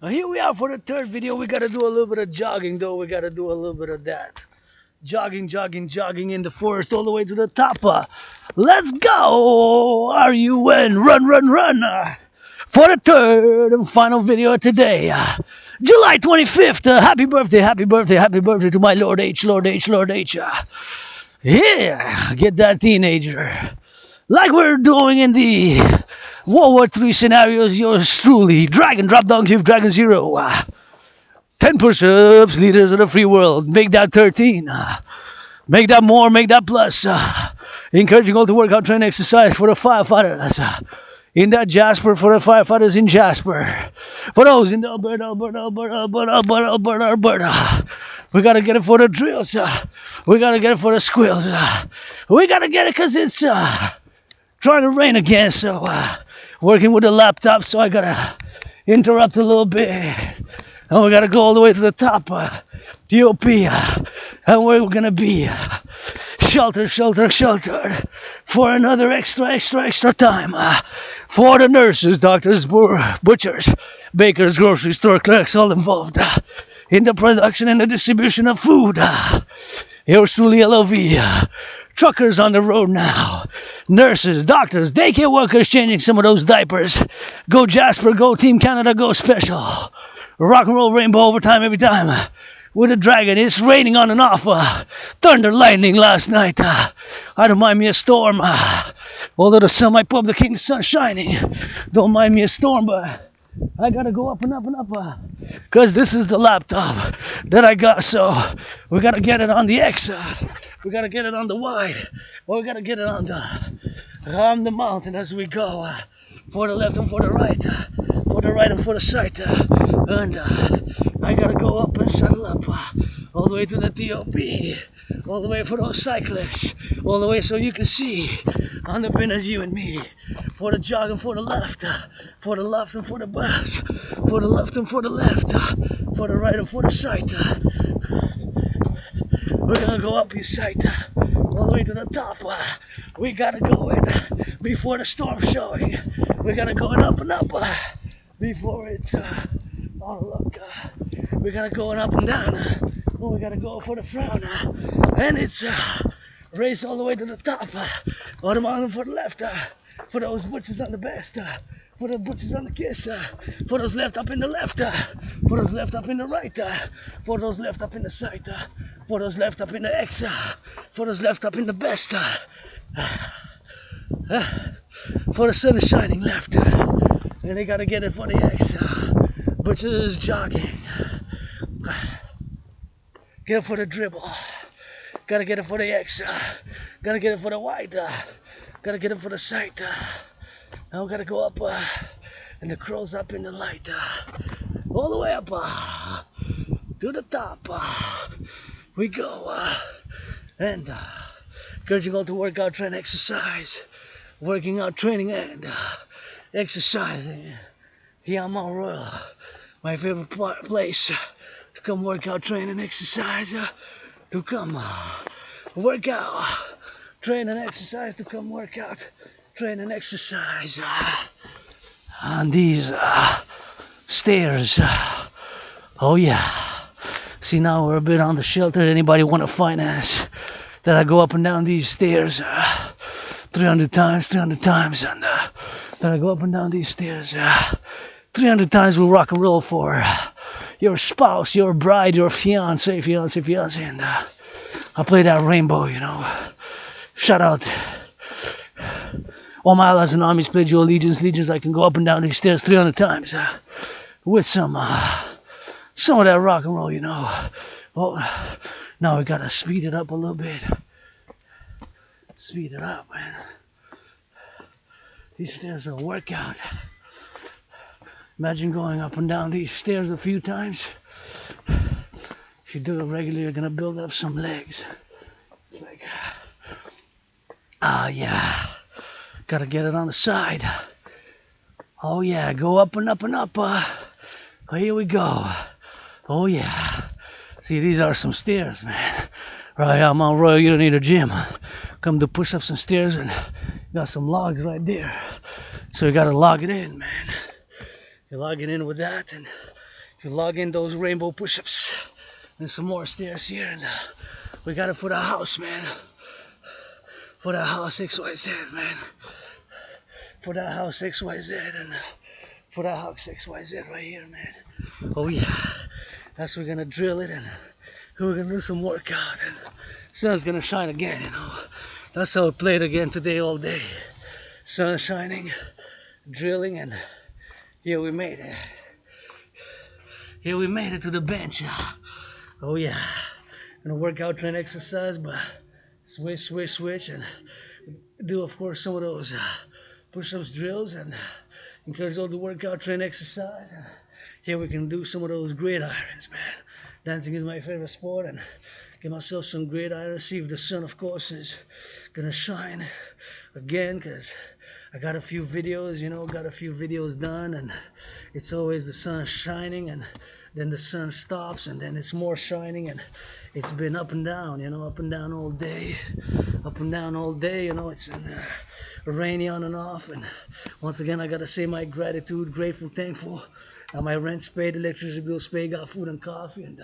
Here we are for the third video. We gotta do a little bit of jogging though. We gotta do a little bit of that. Jogging in the forest all the way to the top. Let's go! R-U-N, run. For the third and final video today. July 25th. Happy birthday to my Lord H. Yeah, get that teenager. Like we're doing in the World War III scenarios, yours truly, Dragon, Drop Down, Give Dragon 0. 10 push-ups, leaders of the free world. Make that 13. Make that more, make that plus. Encouraging all to work out, train, exercise for the firefighters. In that Jasper, for the firefighters in Jasper. For those in the Alberta. We gotta get it for the drills. We gotta get it for the squills. We gotta get it because it's trying to rain again. So working with the laptop, so I gotta interrupt a little bit. And we gotta go all the way to the top. DOP. And where we're gonna be. Sheltered for another extra time. For the nurses, doctors, butchers, bakers, grocery store clerks, all involved in the production and the distribution of food. Yours truly, LOV. Truckers on the road now. Nurses, doctors, daycare workers changing some of those diapers. Go Jasper, go Team Canada, go Special. Rock and roll rainbow overtime every time. With a dragon, it's raining on and off. Thunder, lightning last night. I don't mind me a storm. Although the sun might pop, the king's sun shining. Don't mind me a storm, but I gotta go up and up. Cause this is the laptop that I got, so we gotta get it on the X. We gotta get it on the Y. Or we gotta get it on the mountain as we go. For the left and for the right. For the right and for the side. And I gotta go up and settle up. All the way to the DOP. All the way for those cyclists. All the way so you can see on the bin as you and me. For the jog and for the left. For the left and for the bus. For the left and for the left. For the right and for the side. We're gonna go up your side. All the way to the top. We gotta go in before the storm's showing. We gotta go up and up before it's oh look. We gotta go up and down. Oh, we gotta go for the frown. And it's race all the way to the top. On the mountain for the left. For those butchers on the best. For the butchers on the kiss. For those left up in the left. For those left up in the right. For those left up in the side. For those left up in the X. For those left up in the best. For the sun is shining left. And they gotta get it for the X. Butchers jogging. Get it for the dribble. Gotta get it for the X. Gotta get it for the wide. Gotta get it for the sight. Now we gotta go up. And the crow's up in the light. All the way up. To the top. We go. And encouraging all to work out, train, exercise. Working out, training, and exercising. Here amoureu. My favorite place to come work out, train, and exercise. To come work out, train, and exercise. To come work out, train, and exercise. On these stairs. Oh yeah. See, now we're a bit on the shelter. Anybody want to finance that I go up and down these stairs 300 times, and that I go up and down these stairs 300 times with rock and roll for your spouse, your bride, your fiance, and I play that rainbow, you know. Shout out all my allies and armies, pledge your legions. I can go up and down these stairs 300 times with some of that rock and roll, you know. Well, now we gotta speed it up a little bit. Speed it up, man. These stairs are a workout. Imagine going up and down these stairs a few times. If you do it regularly, you're gonna build up some legs. It's like, yeah. Gotta get it on the side. Oh yeah, go up and up and up. Here we go. Oh yeah. See, these are some stairs, man. Right, I'm on Royal, you don't need a gym. Come to push up some stairs and got some logs right there. So you gotta log it in, man. You log it in with that and if you log in those rainbow push-ups, and some more stairs here, and we got it for the house, man. For the house XYZ, man. For the house XYZ, and for the house XYZ right here, man. Oh yeah, that's we're gonna drill it, and we're gonna do some workout, and sun's gonna shine again, you know. That's how I played again today all day. Sun shining, drilling, and here we made it. Here we made it to the bench. Oh yeah, gonna work out, train, exercise, but switch, and do of course some of those push-ups, drills, and encourage all the workout, train, exercise. And here we can do some of those great irons, man. Dancing is my favorite sport, and get myself some great irons. See if the sun, of course, is gonna shine again, because I got a few videos, you know, got a few videos done, and it's always the sun shining, and then the sun stops, and then it's more shining, and it's been up and down, you know, up and down all day, up and down all day, you know. It's rainy on and off, and once again I gotta say my gratitude, grateful, thankful. My rent's paid, electricity bill's paid, got food and coffee, and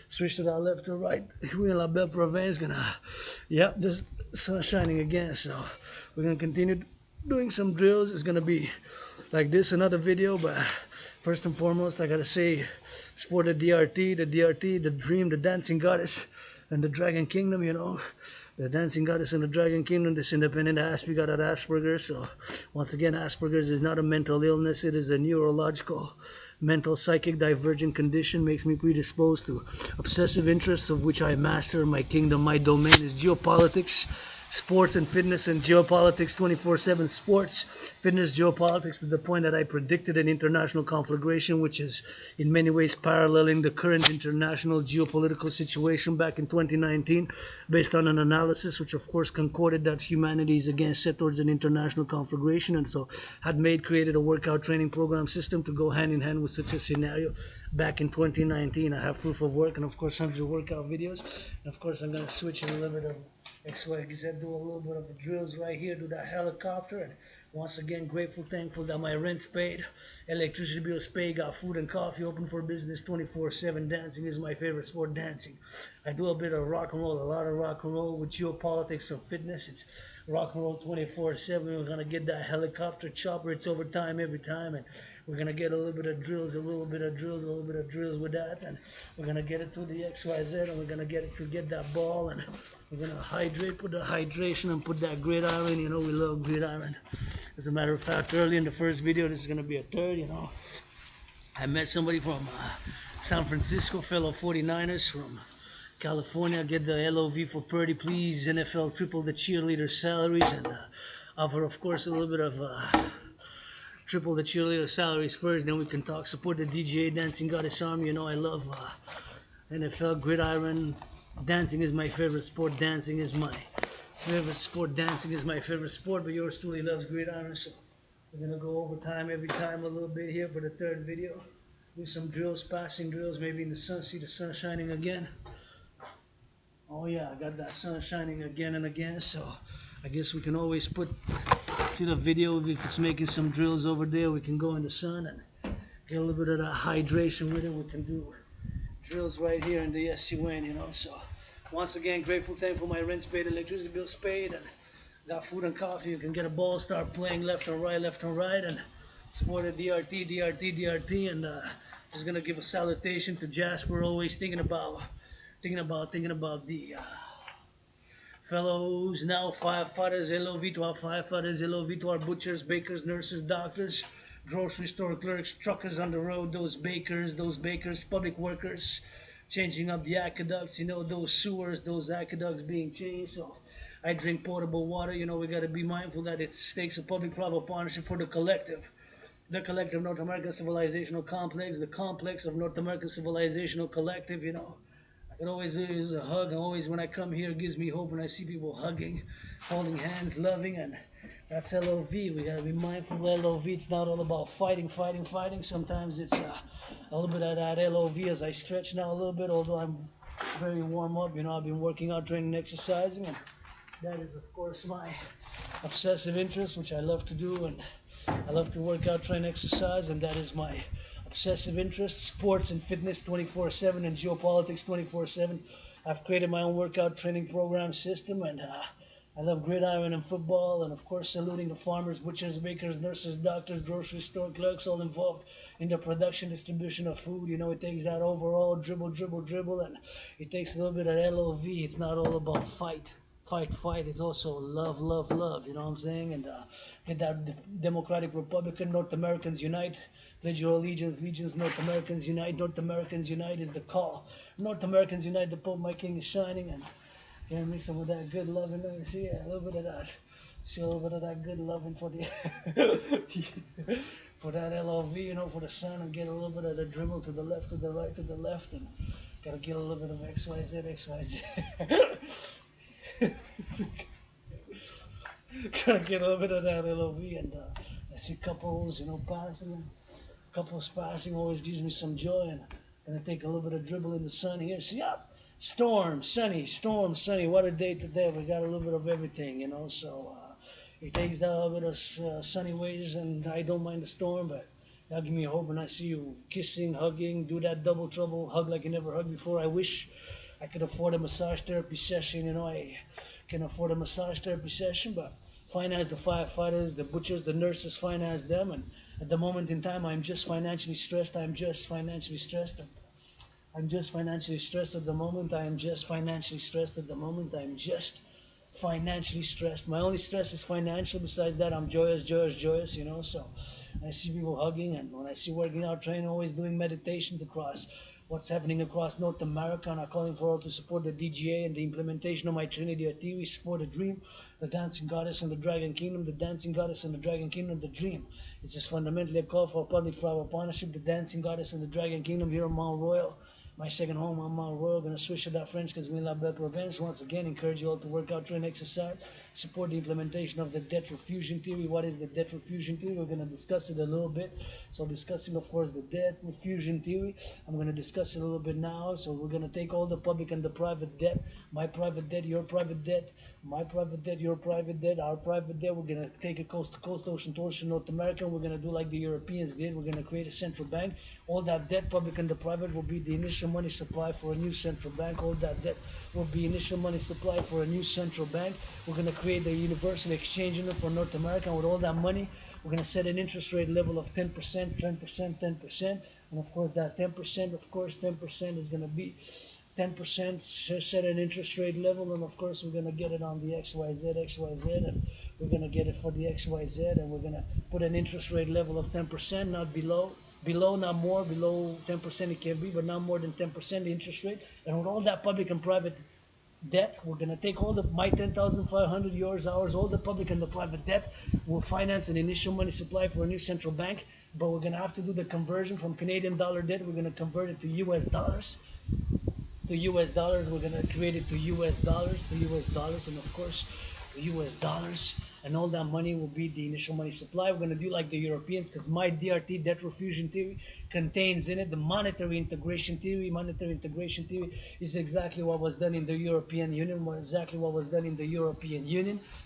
switch to that left or right. We're in La Belle Province, yep, the sun's shining again, so we're gonna continue doing some drills. It's gonna be like this, another video, but first and foremost I gotta say support the DRT, the dream, the dancing goddess, and the dragon kingdom, you know. The dancing goddess and the dragon kingdom, this independent Asper got at Asperger's. So once again, Asperger's is not a mental illness, it is a neurological, mental, psychic, divergent condition, makes me predisposed to obsessive interests, of which I master. My kingdom, my domain is geopolitics, sports and fitness, and geopolitics 24/7 sports, fitness, geopolitics, to the point that I predicted an international conflagration, which is in many ways paralleling the current international geopolitical situation back in 2019, based on an analysis which of course concorded that humanity is again set towards an international conflagration, and so had created a workout training program system to go hand in hand with such a scenario back in 2019. I have proof of work, and of course hundreds of workout videos, and of course I'm going to switch a little bit of XYZ, do a little bit of drills right here, do that helicopter, and once again grateful, thankful that my rent's paid, electricity bill's paid, got food and coffee, open for business 24/7. Dancing is my favorite sport, dancing. I do a bit of rock and roll, a lot of rock and roll with geopolitics of fitness. It's rock and roll 24/7. We're gonna get that helicopter chopper, it's overtime every time, and we're gonna get a little bit of drills, a little bit of drills with that, and we're gonna get it to the XYZ, and we're gonna get it to get that ball, and we're gonna hydrate, put the hydration, and put that gridiron. You know, we love gridiron. As a matter of fact, early in the first video, this is gonna be a third, you know. I met somebody from San Francisco, fellow 49ers from California. Get the LOV for Purdy, please. NFL triple the cheerleader salaries, and offer, of course, a little bit of triple the cheerleader salaries first, then we can talk. Support the DGA, Dancing Goddess Army. You know, I love NFL, gridiron. Dancing is my favorite sport. Dancing is my favorite sport. Dancing is my favorite sport, but yours truly loves gridiron, so we're gonna go overtime every time a little bit here for the third video. Do some drills, passing drills, maybe in the sun. See the sun shining again. Oh yeah, I got that sun shining again and again, so I guess we can always see the video if it's making some drills over there. We can go in the sun and get a little bit of that hydration with it. We can do drills right here in the SUN, you know. So once again, grateful, thankful, my rent's paid, electricity bill's paid, and got food and coffee. You can get a ball, start playing left and right, and support the DRT, and just gonna give a salutation to Jasper, always thinking about the fellows, now firefighters, LOV to our firefighters, LOV to our butchers, bakers, nurses, doctors, grocery store clerks, truckers on the road, those bakers, public workers, changing up the aqueducts, you know, those sewers, those aqueducts being changed. So I drink potable water. You know, we got to be mindful that it takes a public-private partnership for the collective North American Civilizational Complex, the complex of North American Civilizational Collective, you know. I can always use a hug, and always when I come here, it gives me hope when I see people hugging, holding hands, loving, and that's LOV. We gotta be mindful of LOV. It's not all about fighting. Sometimes it's a little bit of that LOV as I stretch now a little bit, although I'm very warm up. You know, I've been working out, training, exercising, and that is, of course, my obsessive interest, which I love to do, and I love to work out, train, exercise, and that is my obsessive interests, sports and fitness 24/7 and geopolitics 24/7. I've created my own workout training program system, and I love gridiron and football, and of course saluting the farmers, butchers, bakers, nurses, doctors, grocery store clerks, all involved in the production, distribution of food. You know, it takes that overall dribble, and it takes a little bit of LOV. It's not all about fight. Fight. It's also love. You know what I'm saying? And get that Democratic Republican, North Americans unite. Pledge your allegiance, legions, North Americans unite. North Americans unite is the call. North Americans unite. The Pope, my King, is shining, and give me some of that good loving. Let me see, a little bit of that. See a little bit of that good loving for the for that LOV, you know, for the sun, and get a little bit of the dribble to the left, to the right, to the left, and gotta get a little bit of XYZ. Gotta get a little bit of that LOV, and I see couples, you know, passing. Couples passing always gives me some joy, and gonna take a little bit of dribble in the sun here. See up. Storm, sunny. What a day today. We got a little bit of everything, you know. So it takes that little bit of sunny ways, and I don't mind the storm, but that'll give me hope when I see you kissing, hugging, do that double trouble, hug like you never hugged before. I wish I could afford a massage therapy session, you know. I can afford a massage therapy session, but finance the firefighters, the butchers, the nurses, finance them, and at the moment in time, I'm just financially stressed. I'm just financially stressed at the moment. I am just financially stressed at the moment. I'm just financially stressed. My only stress is financial. Besides that, I'm joyous, you know. So I see people hugging, and when I see working out, training, always doing meditations across what's happening across North America, and I'm calling for all to support the DGA and the implementation of my Trinity theory, support the dream, the dancing goddess and the dragon kingdom, the dancing goddess and the dragon kingdom, the dream. It's just fundamentally a call for a public-private partnership, the dancing goddess and the dragon kingdom here on Mount Royal. My second home on Mount Royal. Gonna switch to that French because we love better events. Once again, encourage you all to work out, train, exercise, support the implementation of the debt refusion theory. What is the debt refusion theory? We're gonna discuss it a little bit. So discussing, of course, the debt refusion theory. I'm gonna discuss it a little bit now. So we're gonna take all the public and the private debt. My private debt, your private debt, my private debt, your private debt, our private debt. We're gonna take it coast to coast, ocean to ocean, North America. We're gonna do like the Europeans did. We're gonna create a central bank. All that debt, public and the private, will be the initial money supply for a new central bank. All that debt will be initial money supply for a new central bank. We're going to create a universal exchange unit for North America, and with all that money, we're going to set an interest rate level of 10%, 10%. And of course, that 10% is going to be 10%, set an interest rate level, and of course, we're going to get it on the XYZ, and we're going to get it for the XYZ, and we're going to put an interest rate level of 10%, not below, not more, below 10% it can be, but not more than 10% interest rate. And with all that public and private debt, we're going to take all my 10,500, yours, ours, all the public and the private debt. We'll finance an initial money supply for a new central bank, but we're going to have to do the conversion from Canadian dollar debt. We're going to convert it to US dollars. We're going to create it to US dollars, and of course, the US dollars, and all that money will be the initial money supply. We're going to do like the Europeans, because my DRT, debt refusion theory, contains in it the monetary integration theory. Monetary integration theory is exactly what was done in the European Union,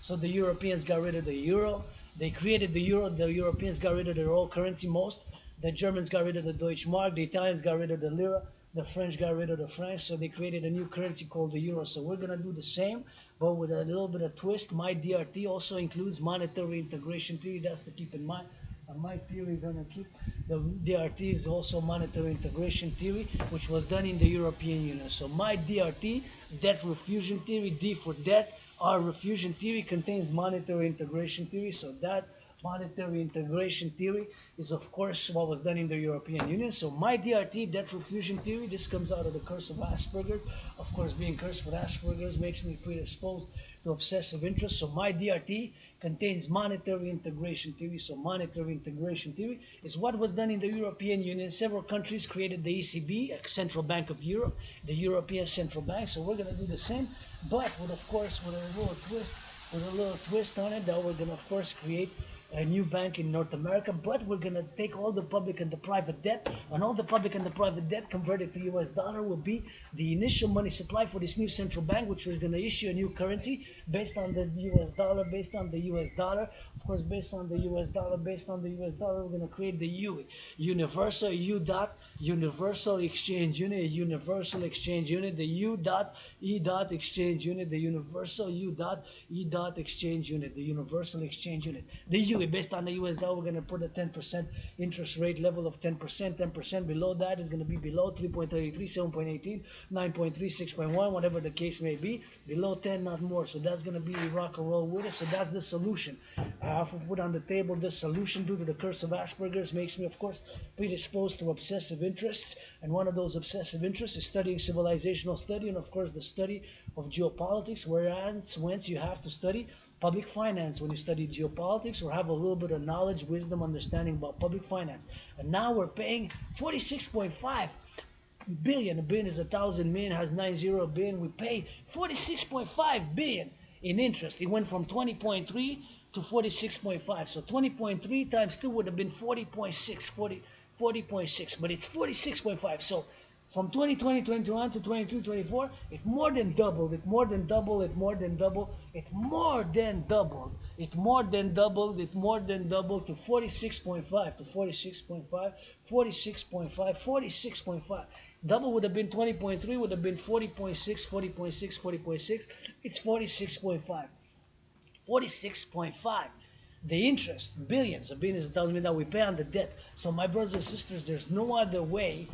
So the Europeans got rid of the euro. They created the euro. The Europeans got rid of their old currency most. The Germans got rid of the Deutschmark. The Italians got rid of the lira. The French got rid of the franc, so they created a new currency called the euro. So we're going to do the same, but with a little bit of twist. My DRT also includes monetary integration theory. That's to keep in mind. And my theory is going to keep the DRT is also monetary integration theory, which was done in the European Union. So my DRT, debt refusion theory, D for debt, R refusion theory, contains monetary integration theory. So that monetary integration theory is, of course, what was done in the European Union. So my DRT, debt refusion theory, this comes out of the curse of Asperger's. Of course, being cursed with Asperger's makes me predisposed to obsessive interest. So my DRT contains monetary integration theory. So monetary integration theory is what was done in the European Union. Several countries created the ECB, a Central Bank of Europe, the European Central Bank. So we're going to do the same, but with, of course, with a little twist on it, that we're going to, of course, create a new bank in North America, but we're going to take all the public and the private debt, and all the public and the private debt converted to US dollar will be the initial money supply for this new central bank, which was going to issue a new currency based on the US dollar, based on the US dollar. Of course, based on the US dollar, we're going to create the UE, Universal U dot Universal Exchange Unit, Universal Exchange Unit, the U dot E dot Exchange Unit, the Universal U dot E dot Exchange Unit, the Universal Exchange Unit, the UE. Based on the US dollar, we're going to put a 10% interest rate level of 10%. 10% below that is going to be below 3.33, 7.18, 9.3, 6.1, whatever the case may be. Below 10, not more. So that's going to be rock and roll with it. So that's the solution. I have to put on the table the solution due to the curse of Asperger's makes me, of course, predisposed to obsessive interests. And one of those obsessive interests is studying civilizational study and, of course, the study of geopolitics, whence you have to study public finance when you study geopolitics or have a little bit of knowledge, wisdom, understanding about public finance. And now we're paying 46.5 billion. A billion is 1,000 million, has 90 billion. We pay 46.5 billion in interest. It went from 20.3 to 46.5. So 20.3 times 2 would have been 40.6, 40.6, but it's 46.5. So from 2020, 21 to 22, 24, it more than doubled, it more than doubled, it more than doubled, it more than doubled, it more than doubled, it more than doubled to 46.5, to 46.5, 46.5, 46.5. Double would have been 20.3, would have been 40.6, 40.6, 40.6. It's 46.5. 46.5. The interest, billions of billions of dollars that we pay on the debt. So my brothers and sisters, there's no other way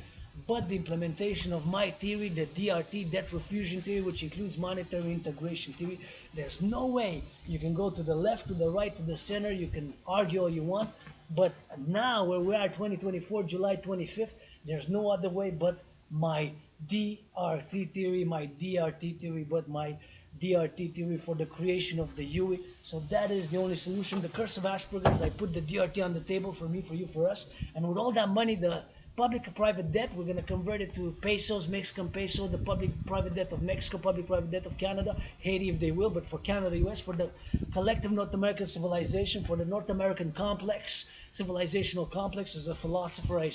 but the implementation of my theory, the DRT, debt refusion theory, which includes monetary integration theory. There's no way you can go to the left, to the right, to the center. You can argue all you want. But now, where we are 2024, July 25th, there's no other way but my DRT theory, but my DRT theory for the creation of the UE. So that is the only solution. The curse of Asperger's, I put the DRT on the table for me, for you, for us. And with all that money, the public-private debt, we're going to convert it to pesos, Mexican peso, the public-private debt of Mexico, public-private debt of Canada, Haiti if they will, but for Canada, US, for the collective North American civilization, for the North American complex, civilizational complex, as a philosopher I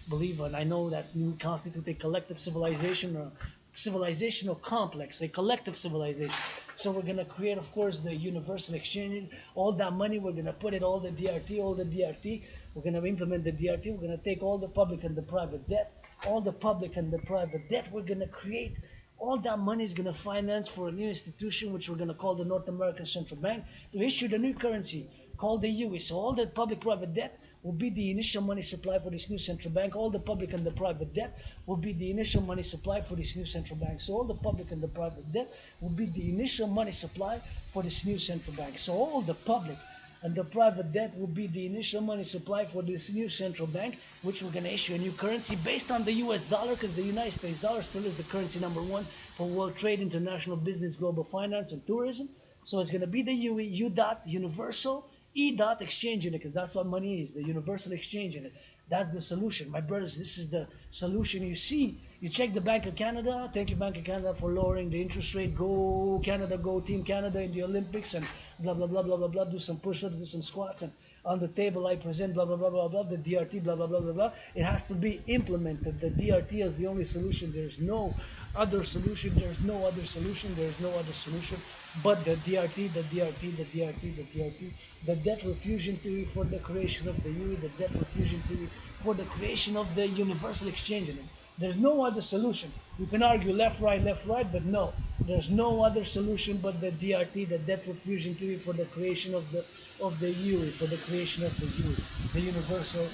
believe, and I know that we constitute a collective civilization, or civilizational complex, a collective civilization. So we're going to create, of course, the universal exchange. All that money, we're going to put it, all the DRT. We're going to implement the DRT. We're going to take all the public and the private debt, all the public and the private debt. We're going to create, all that money is going to finance for a new institution, which we're going to call the North American Central Bank, to issue the new currency called the UE. So all that public-private debt will be the initial money supply for this new central bank. All the public and the private debt will be the initial money supply for this new central bank. So all the public and the private debt will be the initial money supply for this new central bank. So all the public and the private debt will be the initial money supply for this new central bank, which we're going to issue a new currency based on the US dollar, because the United States dollar still is the currency #1 for world trade, international business, global finance, and tourism. So it's going to be the UE, U dot, universal, E dot exchange unit, because that's what money is, the universal exchange unit. That's the solution. My brothers, this is the solution. You see, you check the Bank of Canada. Thank you, Bank of Canada, for lowering the interest rate. Go Canada, go Team Canada in the Olympics, and blah, blah, blah, blah, blah, blah. Do some push-ups, do some squats, and on the table I present blah, blah, blah, blah, blah, the DRT, blah, blah, blah, blah, blah. It has to be implemented. The DRT is the only solution. There's no other solution. There's no other solution. There's no other solution but the DRT, the DRT, the DRT, the DRT, the debt refusion theory for the creation of the UE, the debt refusion theory for the creation of the universal exchange unit. There's no other solution. You can argue left, right, but no. There's no other solution but the DRT, the debt refusion theory for the creation of the UE, for the creation of the UE, the universal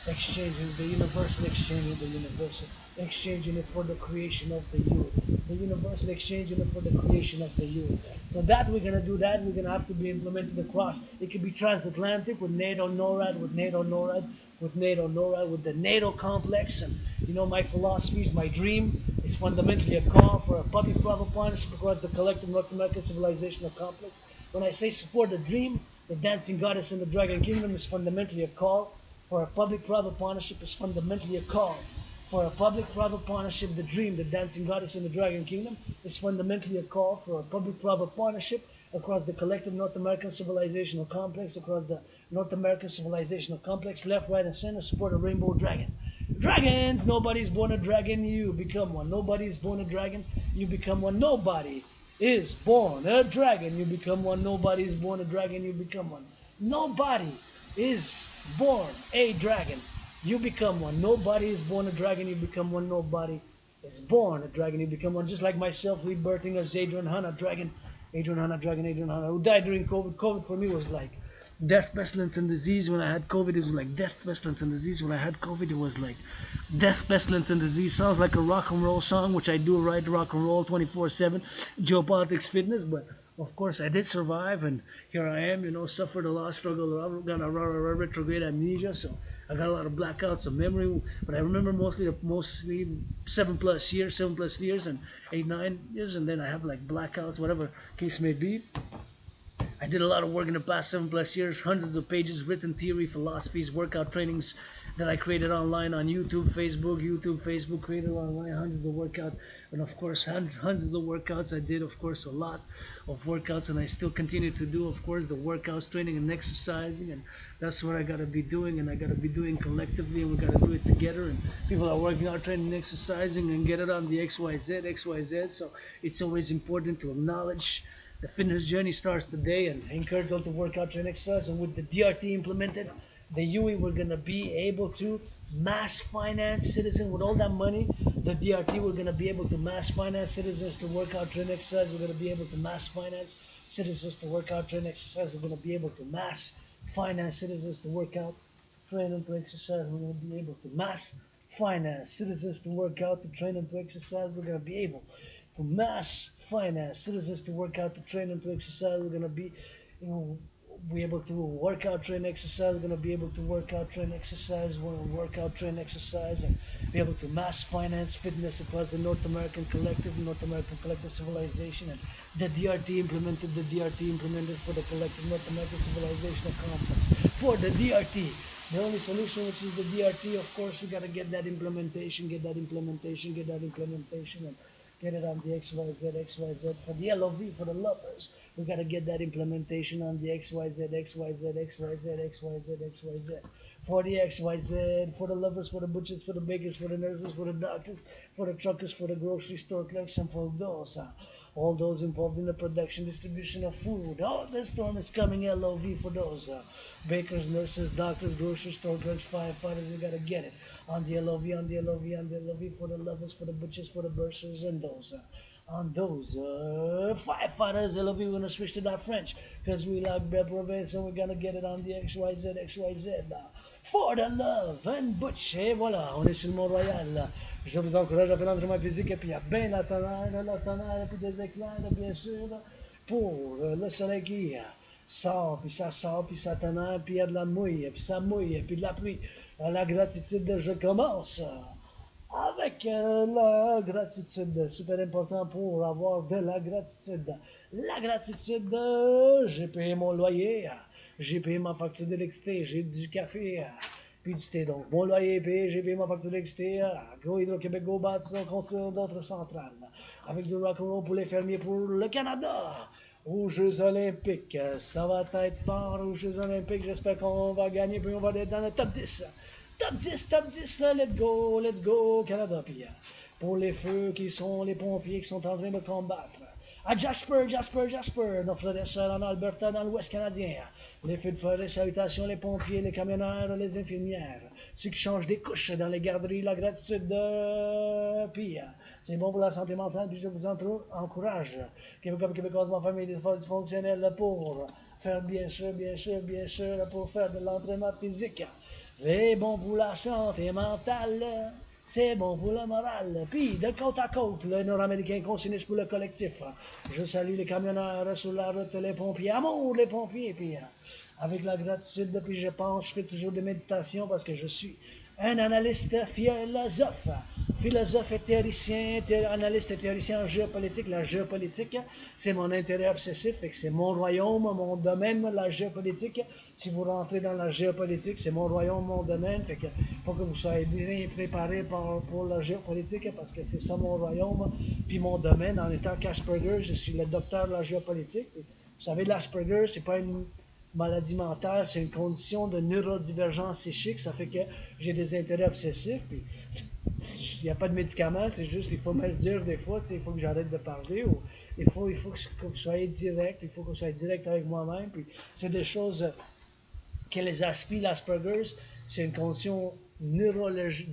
exchange unit, the universal exchange unit, the universal exchange unit for the creation of the UE, the universal exchange unit for the creation of the UE. So that we're going to do that. We're going to have to be implemented across. It could be transatlantic with NATO, NORAD, with NATO, NORAD, with NATO, NORAD, with the NATO complex. And you know, my philosophies, my dream is fundamentally a call for a public-private partnership across the collective North American civilizational complex. When I say support the dream, the dancing goddess in the dragon kingdom is fundamentally a call for a public-private partnership, is fundamentally a call for a public-private partnership. The dream, the dancing goddess in the dragon kingdom, is fundamentally a call for a public-private partnership across the collective North American civilizational complex, across the North American civilizational complex, left, right, and center, support a rainbow dragon. Dragons, nobody's born a dragon, you become one. Nobody's born a dragon, you become one. Nobody is born a dragon, you become one. Nobody is born a dragon, you become one. Nobody is born a dragon, you become one. Nobody is born a dragon, you become one. Nobody is born a dragon, you become one. Just like myself, rebirthing as Adrian Hanna, dragon. Adrian Hanna, who died during COVID. COVID for me was like death, pestilence, and disease. When I had COVID, it was like death, pestilence, and disease. When I had COVID, it was like death, pestilence, and disease. Sounds like a rock and roll song, which I do write rock and roll 24/7, geopolitics, fitness. But of course, I did survive, and here I am. You know, suffered a lot, struggled a lot, got a retrograde amnesia, so I got a lot of blackouts of memory. But I remember mostly 7+ years, and 8, 9 years, and then I have like blackouts, whatever case may be. I did a lot of work in the past 7+ years, hundreds of pages, written theory, philosophies, workout trainings that I created online on YouTube, Facebook, created online, hundreds of workouts, and of course, hundreds of workouts. I did, of course, a lot of workouts, and I still continue to do, of course, the workouts, training, and exercising, and that's what I gotta be doing, and I gotta be doing collectively, and we gotta do it together, and people are working out, training, and exercising, and get it on the XYZ, so it's always important to acknowledge the fitness journey starts today, and I encourage all to work out, train, exercise, and with the DRT implemented, the UE, we're gonna be able to mass finance citizens with all that money. The DRT, we're gonna be able to mass finance citizens to work out, train, exercise. We're gonna be able to mass finance citizens to work out, train, exercise. We're gonna be able to mass finance citizens to work out, train, and to exercise. We're gonna be able to mass finance citizens to work out, to train, and to exercise. We're gonna be able to mass finance citizens to work out, to train, and to exercise. We're gonna be, be able to work out, train, exercise. We're gonna be able to work out, train, exercise. We're gonna work out, train, exercise, and be able to mass finance fitness across the North American collective civilization. And the DRT implemented for the collective North American civilizational complex. For the DRT, the only solution, which is the DRT, of course, we gotta get that implementation, and get it on the XYZ, for the LOV, for the lovers. We gotta get that implementation on the XYZ. For the XYZ, for the lovers, for the butchers, for the bakers, for the nurses, for the doctors, for the truckers, for the grocery store clerks, and for those, all those involved in the production, distribution of food. Oh, the storm is coming, LOV, for those bakers, nurses, doctors, grocery store clerks, firefighters. We gotta get it on the LOV, for the lovers, for the butchers, for the bursars, and those. On those firefighters, LOV, we're gonna switch to that French, because we like Belle Province, and we're gonna get it on the XYZ. For the love and butch, et voilà, on est sur le Mont-Royal. Je vous encourage à faire l'entraînement physique, et puis il y a bien la tonnerre, puis des éclairs, bien sûr, pour le soleil qui sort, puis ça tonnerre, puis il y a de la mouille, puis ça mouille, puis de la pluie. La gratitude, je commence avec la gratitude. Super important pour avoir de la gratitude. La gratitude, j'ai payé mon loyer, j'ai payé ma facture d'électricité, j'ai du café, puis du thé. Donc, mon loyer est payé, j'ai payé ma facture d'électricité, Go Hydro-Québec, Go bâtissons, construire d'autres centrales. Avec du rock'n'roll pour les fermiers, pour le Canada. Aux Jeux Olympiques, ça va être fort aux Jeux Olympiques. J'espère qu'on va gagner, puis on va être dans le top 10. Top 10, là, let's go, Canada. Puis pour les feux qui sont les pompiers qui sont en train de combattre. À Jasper, dans Florida, en Alberta, dans l'Ouest canadien. Les feux de forêt, salutations, les pompiers, les camionneurs, les infirmières. Ceux qui changent des couches dans les garderies, la gratitude puis c'est bon pour la santé mentale, puis je vous encourage, Québécois, ma famille, des efforts dysfonctionnels pour faire bien sûr, pour faire de l'entraînement physique. C'est bon pour la santé mentale, c'est bon pour le moral. Puis, de côte à côte, le Nord-Américain consigne pour le collectif. Je salue les camionneurs sur la route, les pompiers, amour les pompiers. Puis, avec la gratitude, puis je pense, je fais toujours des méditations parce que je suis un analyste philosophe et théoricien, analyste et théoricien en géopolitique. La géopolitique, c'est mon intérêt obsessif, et que c'est mon royaume, mon domaine, la géopolitique. Si vous rentrez dans la géopolitique, c'est mon royaume, mon domaine, fait que faut que vous soyez bien préparés pour la géopolitique, parce que c'est ça mon royaume, puis mon domaine. En étant qu'Asperger, je suis le docteur de la géopolitique. Vous savez, l'Asperger, c'est pas une maladie mentale, c'est une condition de neurodivergence psychique. Ça fait que j'ai des intérêts obsessifs. Puis il n'y a pas de médicaments, c'est juste il faut me le dire des fois. Il faut que j'arrête de parler. Ou il faut que vous soyez direct. Il faut que je sois direct avec moi-même. Puis c'est des choses que les l'Asperger's, c'est une condition neurologique,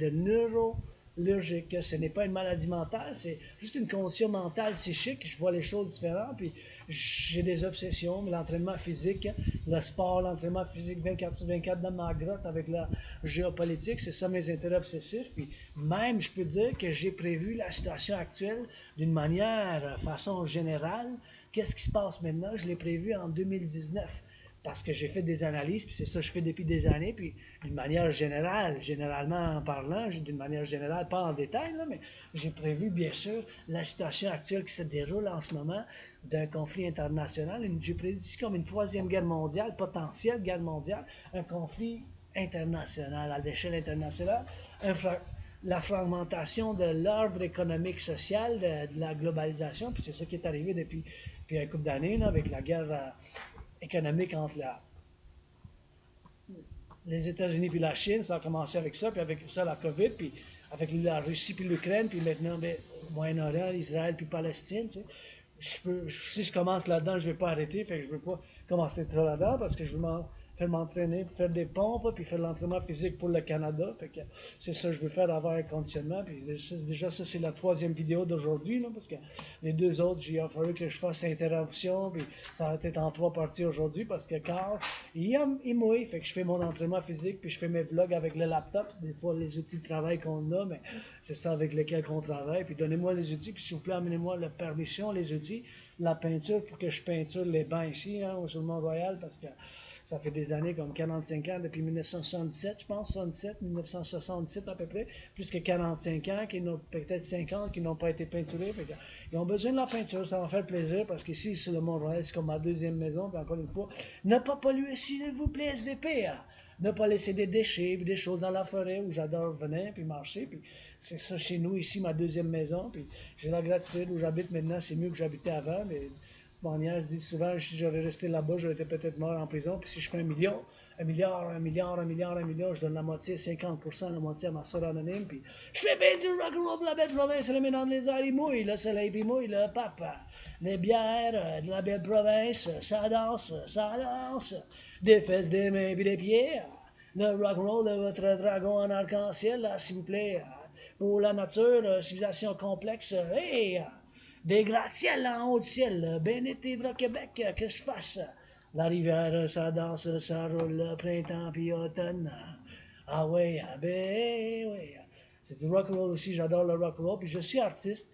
ce n'est pas une maladie mentale, c'est juste une condition mentale psychique. Je vois les choses différentes, puis j'ai des obsessions, mais l'entraînement physique, le sport, l'entraînement physique 24/24 dans ma grotte avec la géopolitique, c'est ça mes intérêts obsessifs. Puis même, je peux dire que j'ai prévu la situation actuelle d'une manière, façon générale. Qu'est-ce qui se passe maintenant? Je l'ai prévu en 2019 parce que j'ai fait des analyses, puis c'est ça que je fais depuis des années, puis d'une manière générale, généralement en parlant, d'une manière générale, pas en détail, là, mais j'ai prévu, bien sûr, la situation actuelle qui se déroule en ce moment d'un conflit international. J'ai prédit comme une troisième guerre mondiale, potentielle guerre mondiale, un conflit international, à l'échelle internationale, la fragmentation de l'ordre économique social, de la globalisation, puis c'est ça qui est arrivé depuis un couple d'années, avec la guerre économique entre les États-Unis et la Chine. Ça a commencé avec ça, puis avec ça la COVID, puis avec la Russie puis l'Ukraine, puis maintenant Moyen-Orient, Israël puis Palestine. Tu sais. Si je commence là-dedans, je ne vais pas arrêter, fait que je ne veux pas commencer trop là-dedans parce que je veux faire m'entraîner, faire des pompes, puis faire de l'entraînement physique pour le Canada. Fait que c'est ça que je veux faire avoir un conditionnement. Puis déjà, ça, c'est la troisième vidéo d'aujourd'hui, parce que les deux autres, il a fallu que je fasse interruption, puis ça va être en trois parties aujourd'hui parce que Carl, il mouille, fait que je fais mon entraînement physique, puis je fais mes vlogs avec le laptop, des fois les outils de travail qu'on a, mais c'est ça avec lesquels on travaille. Puis donnez-moi les outils, puis s'il vous plaît, amenez-moi la permission, les outils, la peinture pour que je peinture les bancs ici, sur le Mont-Royal, parce que ça fait des années, comme 45 ans, depuis 1977, je pense, 67, 1967 à peu près, plus que 45 ans, peut-être 50 qui n'ont pas été peinturés. Ils ont besoin de la peinture, ça va faire plaisir, parce qu'ici, sur le Mont-Royal, c'est comme ma deuxième maison, puis encore une fois, ne pas polluer, s'il vous plaît, SVP, ne pas laisser des déchets, puis des choses dans la forêt où j'adore venir, puis marcher, puis c'est ça chez nous, ici, ma deuxième maison, puis j'ai la gratitude où j'habite maintenant, c'est mieux que j'habitais avant, mais mon nièce dit souvent, si j'aurais resté là-bas, j'aurais été peut-être mort en prison. Puis si je fais 1 million, 1 milliard, je donne la moitié, 50%, la moitié à ma soeur anonyme. Puis je fais bien du rock'n'roll pour la belle province, le met dans les airs, il mouille, le soleil, puis mouille, le papa. Les bières de la belle province, ça danse, ça danse. Des fesses, des mains, puis des pieds. Le rock'n'roll de votre dragon en arc-en-ciel, là, s'il vous plaît. Pour la nature, civilisation complexe, hey! Des gratte-ciel en haut du ciel, ben été de Québec, que je fasse. La rivière, ça danse, ça roule, printemps puis automne. Ah ouais, ah ben oui. C'est du rock'n'roll aussi, j'adore le rock'n'roll. Puis je suis artiste,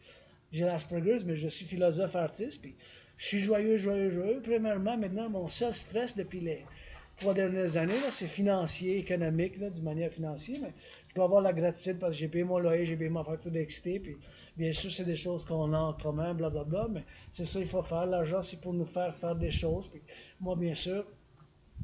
j'ai l'Asperger's, mais je suis philosophe artiste. Puis je suis joyeux, joyeux, joyeux. Premièrement, maintenant, mon seul stress depuis les 3 dernières années, c'est financier, économique, d'une manière financière, mais je dois avoir la gratitude parce que j'ai payé mon loyer, j'ai payé ma facture d'électricité, puis bien sûr, c'est des choses qu'on a en commun, blablabla, mais c'est ça qu'il faut faire. L'argent, c'est pour nous faire faire des choses, puis moi, bien sûr,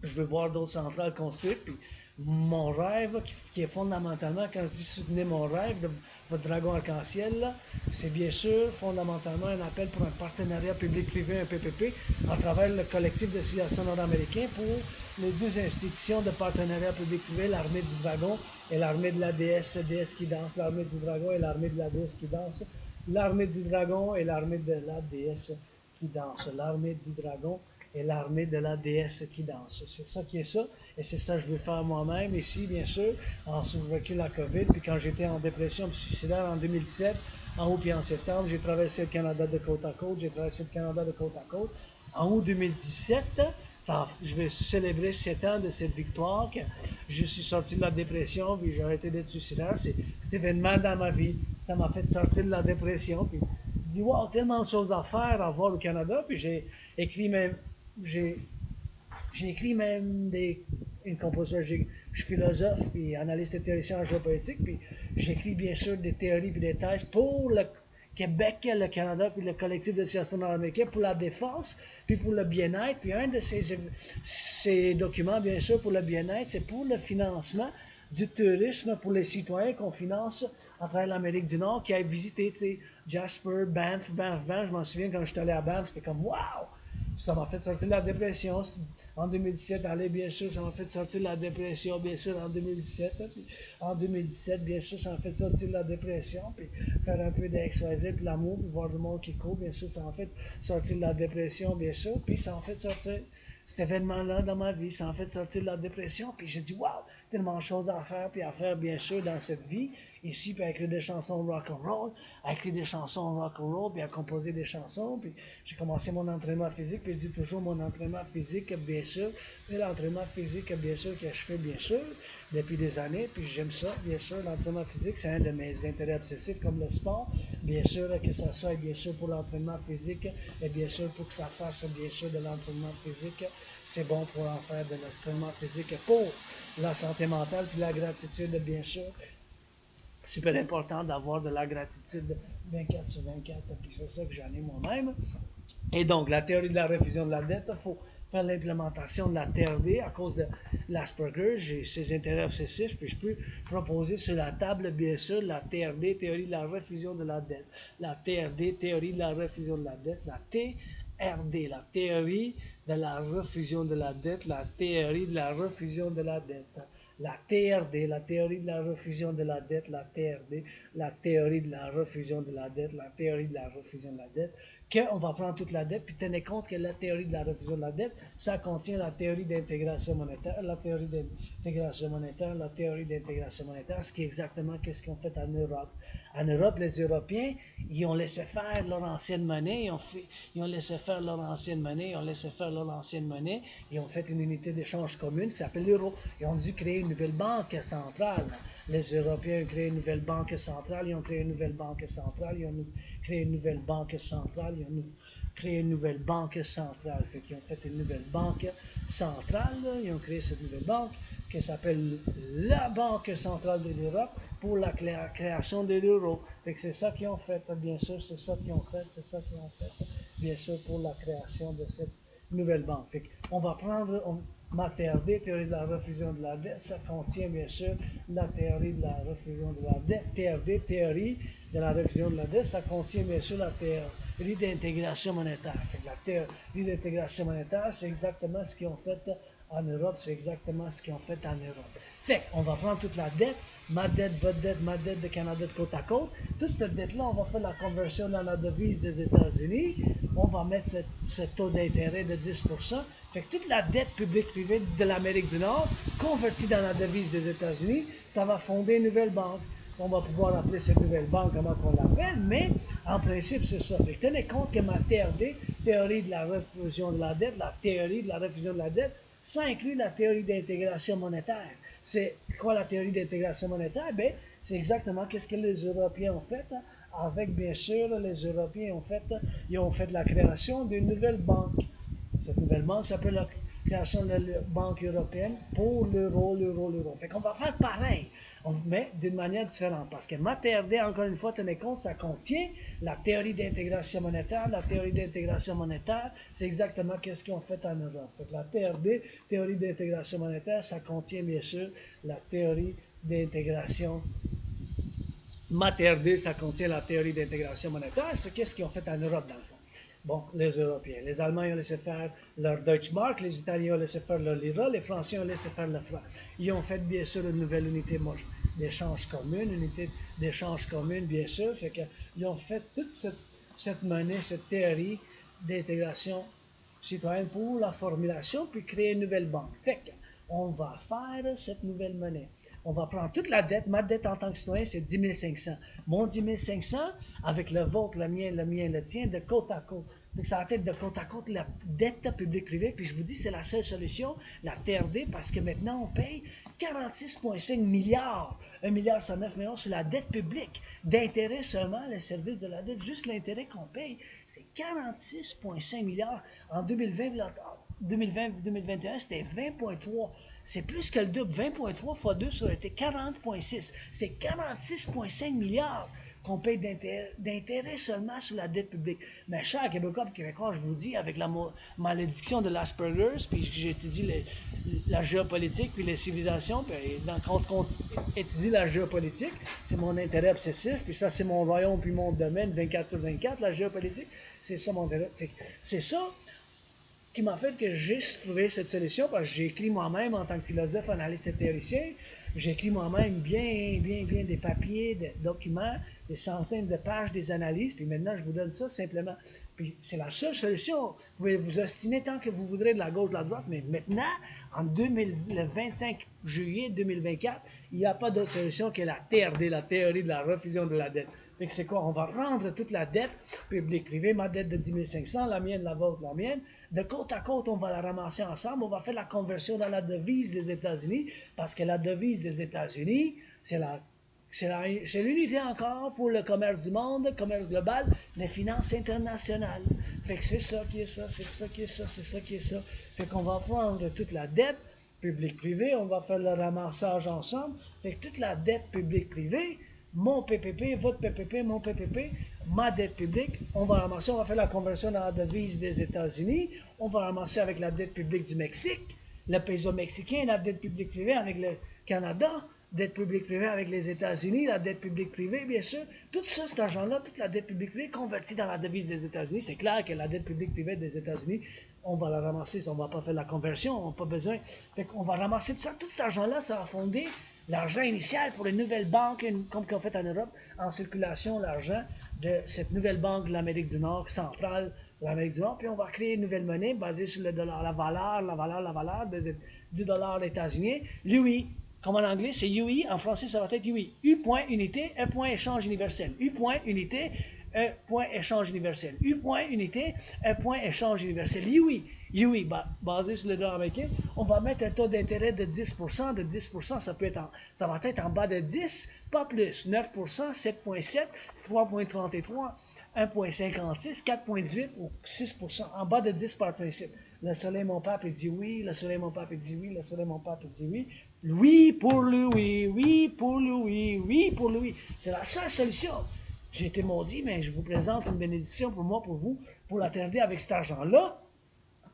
je veux voir d'autres centrales construites, puis mon rêve, qui est fondamentalement, quand je dis soutenez mon rêve de votre dragon arc-en-ciel, c'est bien sûr fondamentalement un appel pour un partenariat public-privé, un PPP, à travers le collectif de civilisation nord-américain pour les deux institutions de partenariat public-privé, l'armée du dragon et l'armée de la déesse qui danse, l'armée du dragon et l'armée de la déesse qui danse, l'armée du dragon et l'armée de la déesse qui danse, l'armée du dragon et l'armée de la déesse qui danse. C'est ça qui est ça, et c'est ça que je veux faire moi-même ici, bien sûr, en survécu la COVID, puis quand j'étais en dépression suicidaire en 2017, en août puis en septembre, j'ai traversé le Canada de côte à côte, j'ai traversé le Canada de côte à côte. En août 2017, je vais célébrer 7 ans de cette victoire, que je suis sorti de la dépression, puis j'ai arrêté d'être suicidaire. C'est cet événement dans ma vie, ça m'a fait sortir de la dépression, puis je dis, wow, tellement de choses à faire, à voir au Canada, puis j'ai écrit même j'ai écrit même une composition. Je suis philosophe puis analyste théoricien en géopolitique, puis j'écris bien sûr des théories puis des thèses pour le Québec, le Canada, puis le collectif de civilisation nord-américain pour la défense, puis pour le bien-être. Puis un de ces documents, bien sûr, pour le bien-être, c'est pour le financement du tourisme pour les citoyens qu'on finance à travers l'Amérique du Nord, qui a visité, Jasper, Banff. Je m'en souviens quand je suis allé à Banff, c'était comme « Wow! » Ça m'a fait sortir de la dépression en 2017. Allez, bien sûr, ça m'a fait sortir de la dépression, bien sûr, en 2017. Puis en 2017, bien sûr, ça m'a fait sortir de la dépression. Puis faire un peu d'XYZ, puis l'amour, puis voir du monde qui court, bien sûr, ça m'a fait sortir de la dépression, bien sûr. Puis ça m'a fait sortir cet événement-là dans ma vie, ça m'a fait sortir de la dépression. Puis j'ai dit, waouh, tellement de choses à faire, puis à faire, bien sûr, dans cette vie. Ici, puis à écrire des chansons rock and roll, à écrire des chansons rock and roll, puis à composer des chansons. Puis j'ai commencé mon entraînement physique, puis je dis toujours mon entraînement physique, bien sûr. C'est l'entraînement physique, bien sûr, que je fais, bien sûr, depuis des années. Puis j'aime ça, bien sûr. L'entraînement physique, c'est un de mes intérêts obsessifs, comme le sport. Bien sûr, que ça soit, bien sûr, pour l'entraînement physique, et bien sûr, pour que ça fasse, bien sûr, de l'entraînement physique. C'est bon pour en faire de l'entraînement physique pour la santé mentale, puis la gratitude, bien sûr. Super important d'avoir de la gratitude 24 sur 24, puis c'est ça que j'en ai moi-même. Et donc, la théorie de la réfusion de la dette, il faut faire l'implémentation de la TRD à cause de l'Asperger. J'ai ses intérêts obsessifs, puis je peux proposer sur la table, bien sûr, la TRD, théorie de la réfusion de la dette. La TRD, théorie de la réfusion de la dette. La TRD, la théorie de la refusion de la dette. La théorie de la refusion de la dette. La TRD, la théorie de la refusion de la dette, la TRD, la théorie de la refusion de la dette, la théorie de la refusion de la dette, qu'on va prendre toute la dette, puis tenez compte que la théorie de la refusion de la dette, ça contient la théorie d'intégration monétaire, la théorie d'intégration monétaire, la théorie d'intégration monétaire, ce qui est exactement ce qu'on fait en Europe. En Europe, les Européens, ils ont laissé faire leur ancienne monnaie, ils ont laissé faire leur ancienne monnaie, ils ont laissé faire leur ancienne monnaie, ils ont fait une unité d'échange commune qui s'appelle l'euro. Ils ont dû créer une nouvelle banque centrale. Les Européens ont créé une nouvelle banque centrale, ils ont créé une nouvelle banque centrale, ils ont créé une nouvelle banque centrale, ils ont créé une nouvelle banque centrale. Fait qu'ils ont fait une nouvelle banque centrale, ils ont créé cette nouvelle banque qui s'appelle la Banque centrale de l'Europe pour la création de l'euro. Fait que c'est ça qu'ils ont fait, bien sûr, c'est ça qu'ils ont fait, bien sûr, pour la création de cette nouvelle banque. Fait qu'on va prendre ma TRD, théorie de la refusion de la dette, ça contient bien sûr la théorie de la refusion de la dette. TRD, théorie de la refusion de la dette, ça contient bien sûr la théorie d'intégration monétaire. Fait que la théorie d'intégration monétaire, c'est exactement ce qu'ils ont fait en Europe, c'est exactement ce qu'ils ont fait en Europe. Fait qu'on va prendre toute la dette, ma dette, votre dette, ma dette de Canada de côte à côte. Toute cette dette-là, on va faire la conversion dans la devise des États-Unis. On va mettre ce taux d'intérêt de 10%. Fait que toute la dette publique-privée de l'Amérique du Nord, convertie dans la devise des États-Unis, ça va fonder une nouvelle banque. On va pouvoir appeler cette nouvelle banque comment qu'on l'appelle, mais en principe, c'est ça. Fait que tenez compte que ma TRD, théorie de la refusion de la dette, la théorie de la refusion de la dette, ça inclut la théorie d'intégration monétaire. C'est quoi la théorie d'intégration monétaire? Bien, c'est exactement ce que les Européens ont fait. Avec, bien sûr, les Européens ils ont fait la création d'une nouvelle banque. Cette nouvelle banque s'appelle la création de la Banque européenne pour l'euro. Fait qu'on va faire pareil, mais d'une manière différente. Parce que ma TRD, encore une fois, tenez compte, ça contient la théorie d'intégration monétaire. La théorie d'intégration monétaire, c'est exactement ce qu'ils ont fait en Europe. Fait que la TRD, théorie d'intégration monétaire, ça contient bien sûr la théorie d'intégration. Ma TRD, ça contient la théorie d'intégration monétaire. C'est qu'est-ce qu'ils ont fait en Europe, dans le fond. Bon, les Européens. Les Allemands ont laissé faire leur Deutschmark, les Italiens ont laissé faire leur lira, les Français ont laissé faire le franc. Ils ont fait, bien sûr, une nouvelle unité d'échange commune, bien sûr. Fait qu'ils ont fait toute cette monnaie, cette théorie d'intégration citoyenne pour la formulation, puis créer une nouvelle banque. Fait qu'on va faire cette nouvelle monnaie. On va prendre toute la dette. Ma dette en tant que citoyen, c'est 10 500. Mon 10 500, avec le vôtre, le mien, le tien, de côte à côte. Donc, ça va être de côte à côte la dette publique-privée. Puis je vous dis, c'est la seule solution, la TRD, parce que maintenant, on paye 46,5 milliards, 1,109 milliard sur la dette publique. D'intérêt seulement, les services de la dette, juste l'intérêt qu'on paye, c'est 46,5 milliards. En 2020-2021, c'était 20,3. C'est plus que le double. 20,3 fois 2, ça aurait été 40,6. C'est 46,5 milliards qu'on paye d'intérêt seulement sur la dette publique. Mais chers Québécois et Québécois, je vous dis, avec la malédiction de l'Asperger, puis j'étudie la géopolitique puis les civilisations, puis quand on étudie la géopolitique, c'est mon intérêt obsessif, puis ça, c'est mon royaume puis mon domaine, 24 sur 24, la géopolitique, c'est ça mon intérêt. C'est ça. qui m'a fait que j'ai trouvé cette solution parce que j'ai écrit moi-même en tant que philosophe, analyste et théoricien. J'ai écrit moi-même bien des papiers, des documents, des centaines de pages, des analyses, puis maintenant je vous donne ça simplement. Puis c'est la seule solution. Vous pouvez vous ostiner tant que vous voudrez de la gauche, de la droite, mais maintenant, le 25 juillet 2024, il n'y a pas d'autre solution que la TRD, la théorie de la refusion de la dette. Fait que c'est quoi? On va rendre toute la dette publique-privée, ma dette de 10 500, la mienne, la vôtre, la mienne. De côte à côte, on va la ramasser ensemble. On va faire la conversion dans la devise des États-Unis, parce que la devise des États-Unis, c'est l'unité encore pour le commerce du monde, le commerce global, les finances internationales. Fait que c'est ça qui est ça, c'est ça qui est ça, c'est ça qui est ça. Fait qu'on va prendre toute la dette publique-privée, on va faire le ramassage ensemble. Fait que toute la dette publique-privée, mon PPP, votre PPP, mon PPP, ma dette publique, on va ramasser, on va faire la conversion dans la devise des États-Unis, on va ramasser avec la dette publique du Mexique, le peso mexicain, la dette publique privée avec le Canada, dette publique privée avec les États-Unis, la dette publique privée, bien sûr. Tout ça, cet argent-là, toute la dette publique privée convertie dans la devise des États-Unis. C'est clair que la dette publique privée des États-Unis, on va la ramasser, on ne va pas faire la conversion, on n'a pas besoin. Fait qu'on va ramasser tout ça. Tout cet argent-là, ça va fonder l'argent initial pour les nouvelles banques, comme qu'on fait en Europe, en circulation, l'argent de cette nouvelle banque de l'Amérique du Nord, centrale de l'Amérique du Nord, puis on va créer une nouvelle monnaie basée sur le dollar, la valeur du dollar états-unien. Lui, comme en anglais, c'est UI, en français, ça va être UI. U point unité, E point échange universel. U point unité, E point échange universel. U point unité, E point échange universel. UI, UI, basé sur le dollar américain, on va mettre un taux d'intérêt de 10%. De 10%, ça va être en bas de 10, pas plus. 9%, 7,7, 3,33, 1,56, 4,18 ou 6%. En bas de 10 par principe. Le soleil, mon pape, il dit oui. Le soleil, mon pape, il dit oui. Le soleil, mon pape, il dit oui. Oui pour Louis, oui pour Louis, oui pour Louis. C'est la seule solution. J'ai été maudit, mais je vous présente une bénédiction pour moi, pour vous, pour la TRD avec cet argent-là.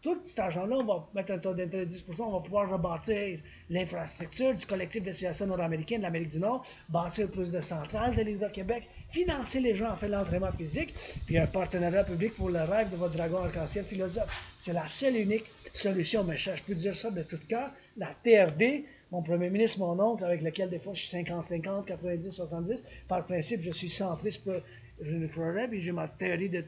Tout cet argent-là, on va mettre un taux d'intérêt de 10%, on va pouvoir rebâtir l'infrastructure du collectif de Civilisation nord-américaine de l'Amérique du Nord, bâtir plus de centrales de l'Hydro-Québec, financer les gens en fait l'entraînement physique, puis un partenariat public pour le rêve de votre dragon arc-en-ciel philosophe. C'est la seule et unique solution, mes chers. Je peux dire ça de tout cœur. La TRD, mon premier ministre, mon oncle, avec lequel des fois je suis 50-50, 90-70, par principe, je suis centriste, je le ferai, puis j'ai ma théorie de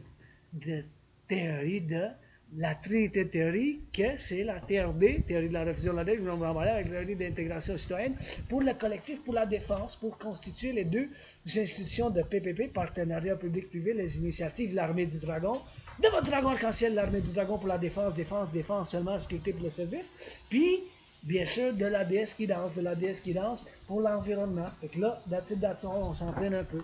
la trinité de théorie, que c'est la TRD, théorie de la refusion de la dette, je vais en parler avec la théorie d'intégration citoyenne, pour le collectif, pour la défense, pour constituer les deux institutions de PPP, partenariat public-privé, les initiatives, l'armée du dragon, de votre dragon arc-en-ciel, l'armée du dragon pour la défense, défense seulement, sécurité pour le service, puis, bien sûr, de la déesse qui danse pour l'environnement. Fait que là, that's all, on s'entraîne un peu.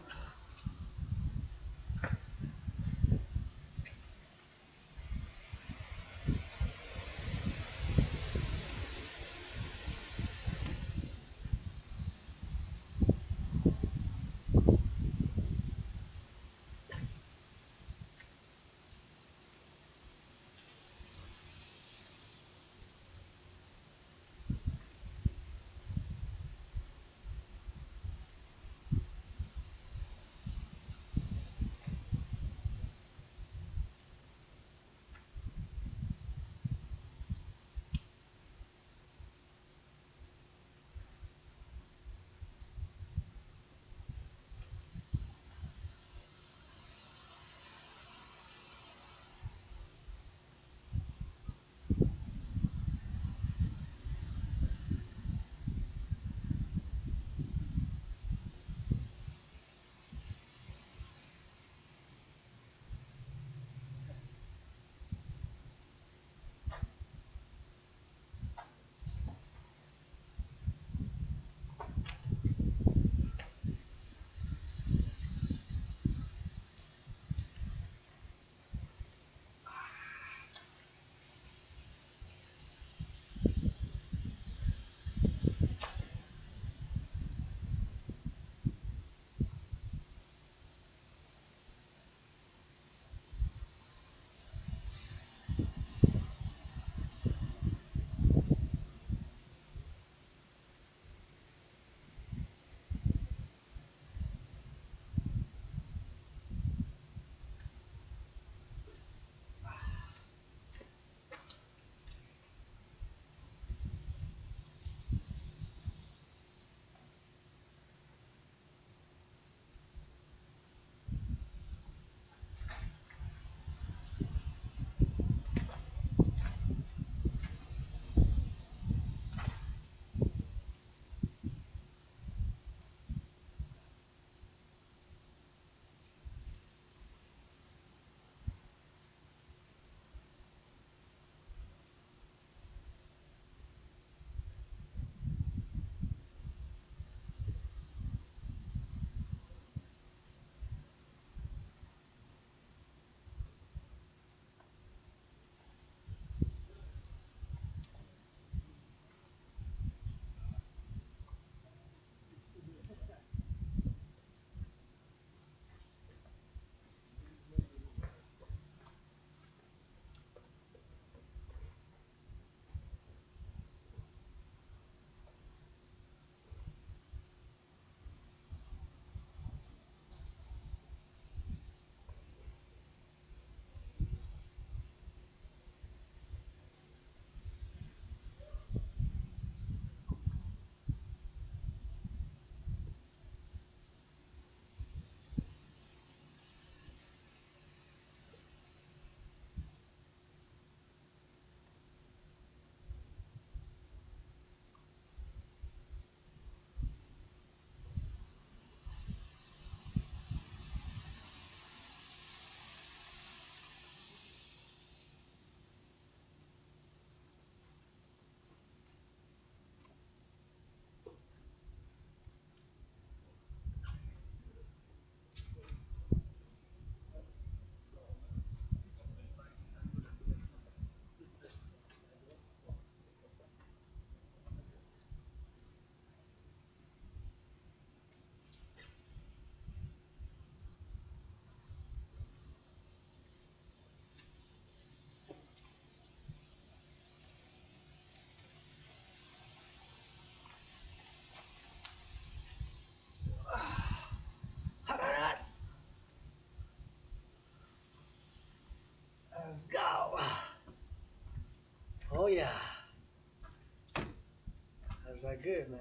Alright, good, man.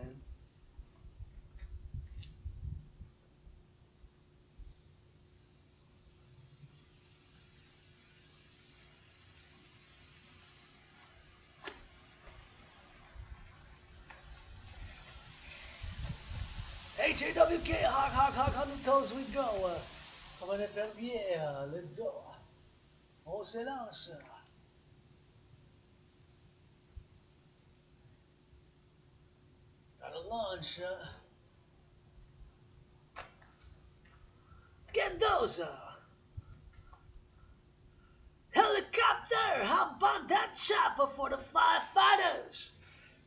HAWK, hawk, on the toes we go. Comment appel, yeah, let's go. On s'élance. Gotta launch. Get those. Helicopter, how about that chopper for the firefighters?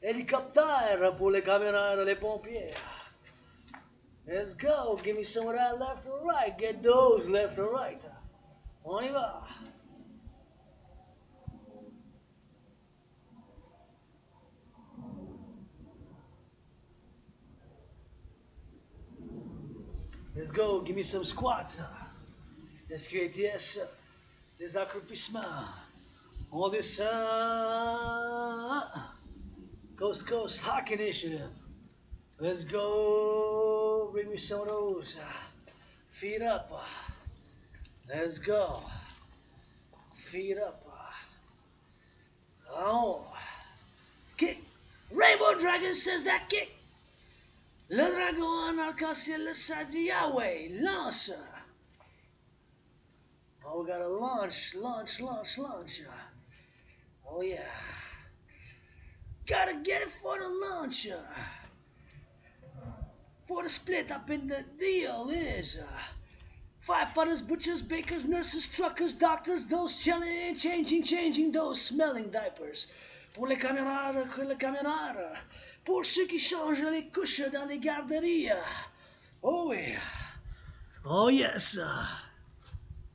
Hélicoptère pour les camionneurs, les pompiers. Let's go. Give me some of that left and right. Get those left and right. On y va. Let's go. Give me some squats. Let's create yes. Des accroupissements. All this coast to coast hawk initiative. Let's go. Bring me some of those. Feet up. Let's go. Feet up. Oh. Kick. Rainbow Dragon says that kick. Le dragon arc-en-ciel ça dit Yahweh. Lance. Oh, we gotta launch. Oh, yeah. Gotta get it for the launch. For the split up in the deal is firefighters, butchers, bakers, nurses, truckers, doctors, those changing those smelling diapers. Pour les camionneurs, pour ceux qui changent les couches dans les garderies. Oh yeah. Oh yes.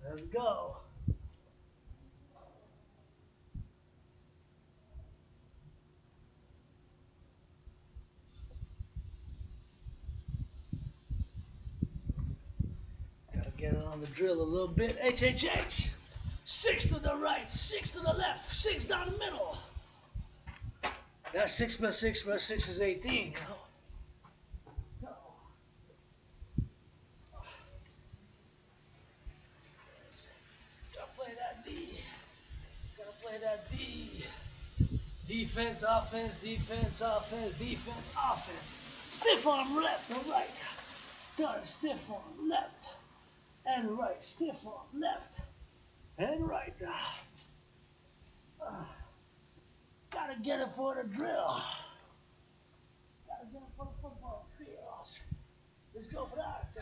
Let's go. Gotta get it on the drill a little bit. HHH. 6 to the right, 6 to the left, 6 down the middle. That 6 plus 6 plus 6 is 18, you know. No. Gotta play that D. Gotta play that D. Defense, offense, defense, offense, defense, offense. Stiff arm left and right. Done. Stiff arm left and right. Stiff arm left and right. Gotta get it for the drill. Gotta get it for the football fields. Let's go for that.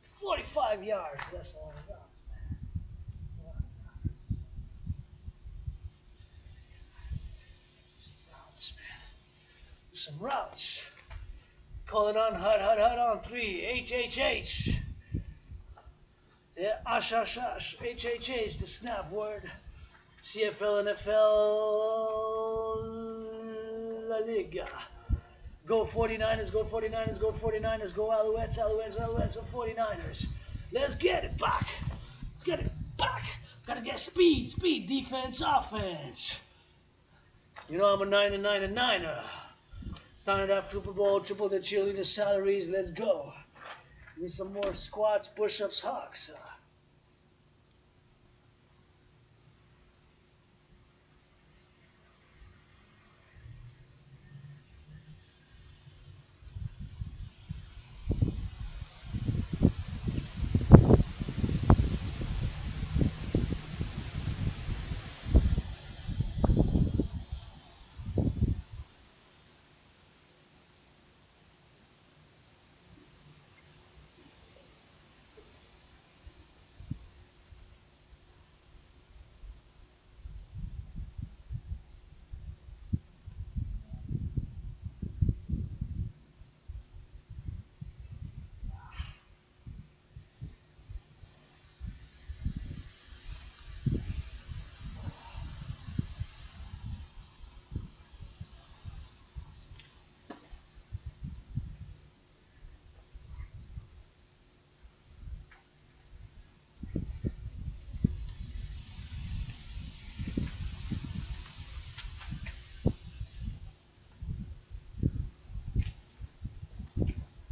45 yards. That's all we got. Some routes. Call it on, hot on 3. HHH. Yeah, ash, HHH, the snap word. CFL, NFL, La Liga. Go 49ers, go 49ers, go 49ers, go Alouettes, and 49ers. Let's get it back. Let's get it back. Gotta get speed, defense, offense. You know I'm a 9 and 9 and 9er. Started that Super Bowl, triple the cheerleader salaries. Let's go. Give me some more squats, push-ups, hawks.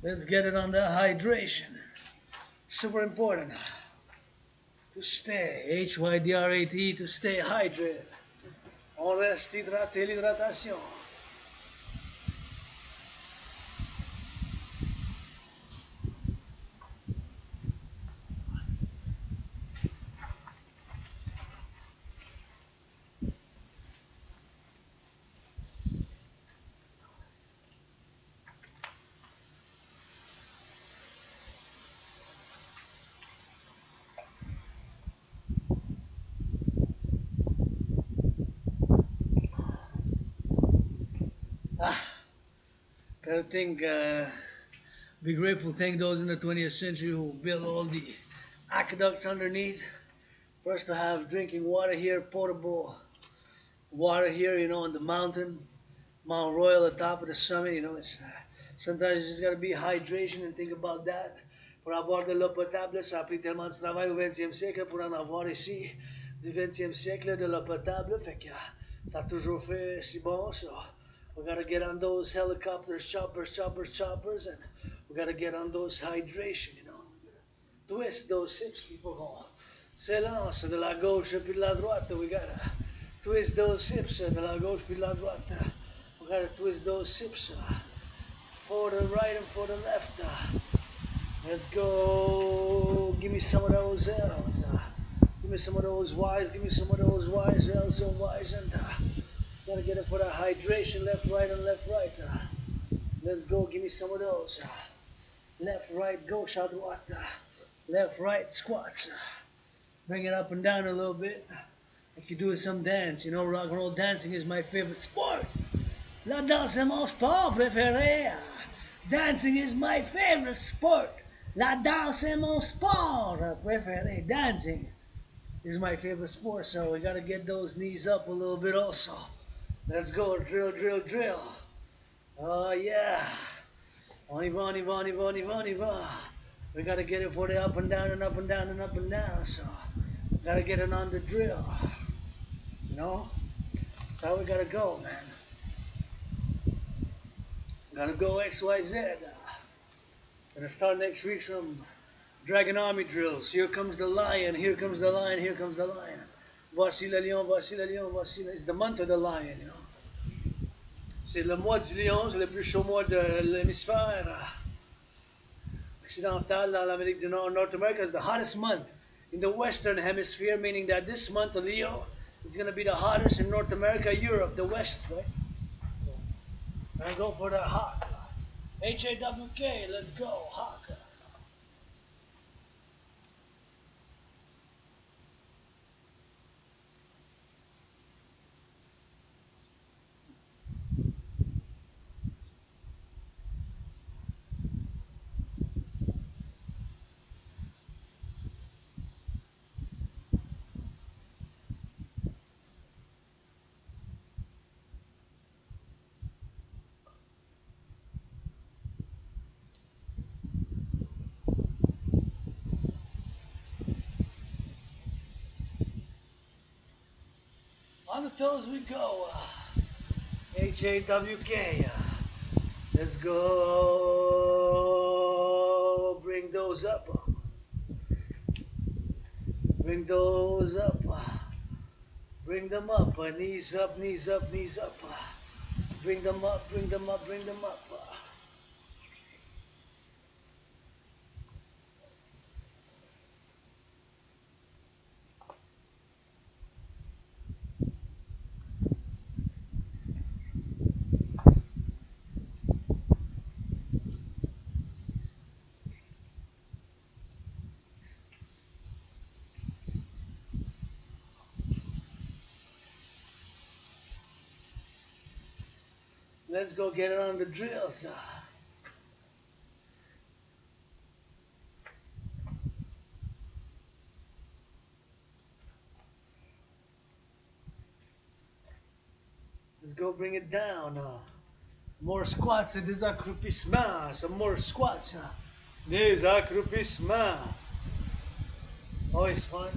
Let's get it on the hydration. Super important to stay, H-Y-D-R-A-T, to stay hydrated. On reste hydraté, l'hydratation. Gotta think, be grateful, thank those in the 20th century who built all the aqueducts underneath. First to have drinking water here, potable water here, on the mountain, Mount Royal, at the top of the summit. It's sometimes you just gotta be hydration and think about that. Pour avoir de l'eau potable, ça a pris tellement de travail au 20e siècle pour en avoir ici, du 20e siècle, de l'eau potable. Fait que ça a toujours fait si bon, so we gotta get on those helicopters, choppers, and we gotta get on those hydration. Twist those hips, people go. S'élance de la gauche puis de la droite. We gotta twist those hips de la gauche puis de la droite. We gotta twist those hips for the right and for the left. Let's go. Give me some of those L's. Give me some of those Y's. Give me some of those Y's, L's, and Y's. And gotta get it for the hydration. Left, right, and left, right. Let's go. Give me some of those. Left, right, gauche à droite. Left, right, squats. Bring it up and down a little bit. Like you do some dance. Rock and roll dancing is my favorite sport. La danse est mon sport préféré. Dancing is my favorite sport. La danse est mon sport préféré. Dancing is my favorite sport, so we gotta get those knees up a little bit also. Let's go, drill, drill, drill. Oh yeah. On y va, on y va, on y va, on y va, on y va. We gotta get it for the up and down and up and down and up and down, so gotta get it on the drill. That's how we gotta go, man. Gotta go XYZ. Gonna start next week some Dragon Army drills. Here comes the lion, here comes the lion, here comes the lion. Voici le lion, voici le lion, voici le... It's the month of the lion, C'est le mois du lion, c'est le plus chaud mois de l'hémisphère occidental dans l'Amérique du Nord. North America is the hottest month in the Western Hemisphere, meaning that this month of Leo is going to be the hottest in North America, Europe, the West, right? So, I'm going to go for the hawk. H-A-W-K, let's go, hawk. On the toes we go. H-A-W-K. Let's go. Bring those up. Bring those up. Bring them up. Knees up, knees up, knees up. Bring them up, bring them up, bring them up. Let's go get it on the drills. Let's go bring it down. More squats et des accroupissements. Some more squats. Des accroupissements. Always fun.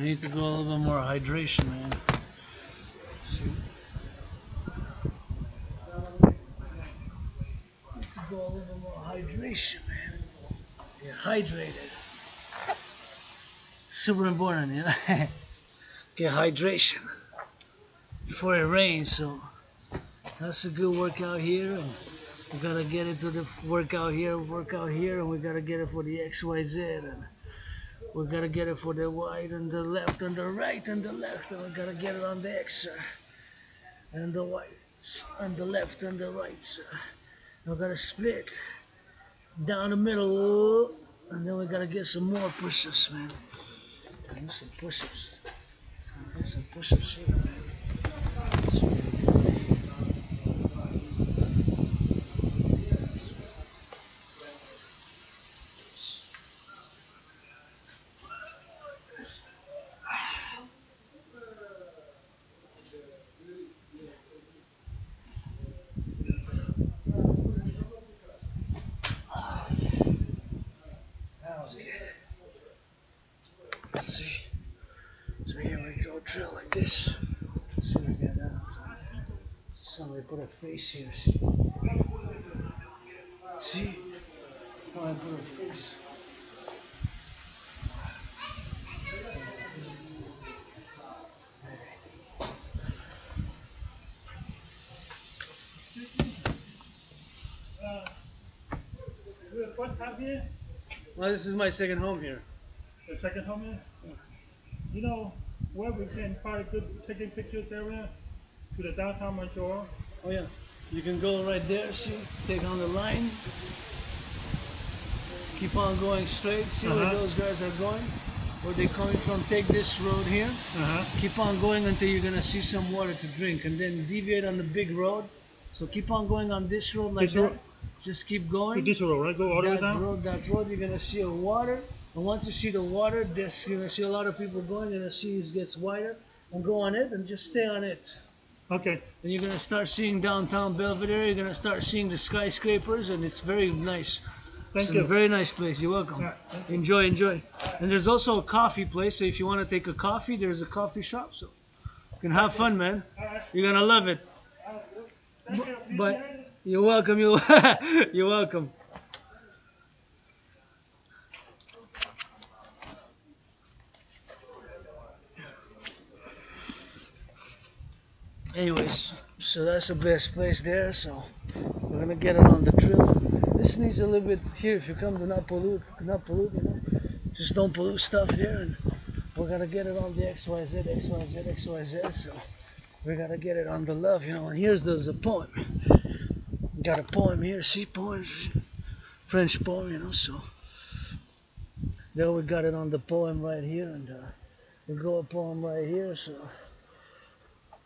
need to go a little bit more hydration, man. Need to go a little bit more hydration, man. Get hydrated. Super important, you know. Get hydration before it rains. So that's a good workout here, and we gotta get into the workout here, and we gotta get it for the XYZ, and we gotta get it for the right and the left and the right and the left, and we gotta get it on the X, sir, and the right and the left and the right, sir. And we gotta split down the middle, and then we gotta get some more push-ups, man. Get some push-ups. Get some push-ups here, man. That was good. Let's see. So here we go, drill like this. See we got that. Somebody put a face here. See? Somebody put a face. Your first time here? Well, this is my second home here. The second home here? Yeah. You know where we can find a good taking pictures area? To the downtown Montreal? Oh yeah. You can go right there, see? Take on the line. Keep on going straight. See where those guys are going? Where they're coming from? Take this road here. Keep on going until you're gonna see some water to drink, and then deviate on the big road. So keep on going on this road like that. Just keep going. To this road, right? Go all the way down? That road, you're gonna see a water. And once you see the water, you're gonna see a lot of people going. You're gonna see it gets wider. And go on it and just stay on it. Okay. And you're gonna start seeing downtown Belvedere. You're gonna start seeing the skyscrapers, and it's very nice. Thank you. A very nice place. You're welcome. Yeah, enjoy. And there's also a coffee place. So if you want to take a coffee, there's a coffee shop. So you can have fun, man. You're gonna love it. But you're welcome. You're welcome. Anyways, so that's the best place there. So we're gonna get it on the drill. This needs a little bit here. If you come to not pollute, you know. Just don't pollute stuff here, and we're gonna get it on the XYZ. So we gotta get it on the love, you know. And there's a poem. We got a poem here. See, poems, French poem, you know. So there we got it on the poem right here, and we go a poem right here. So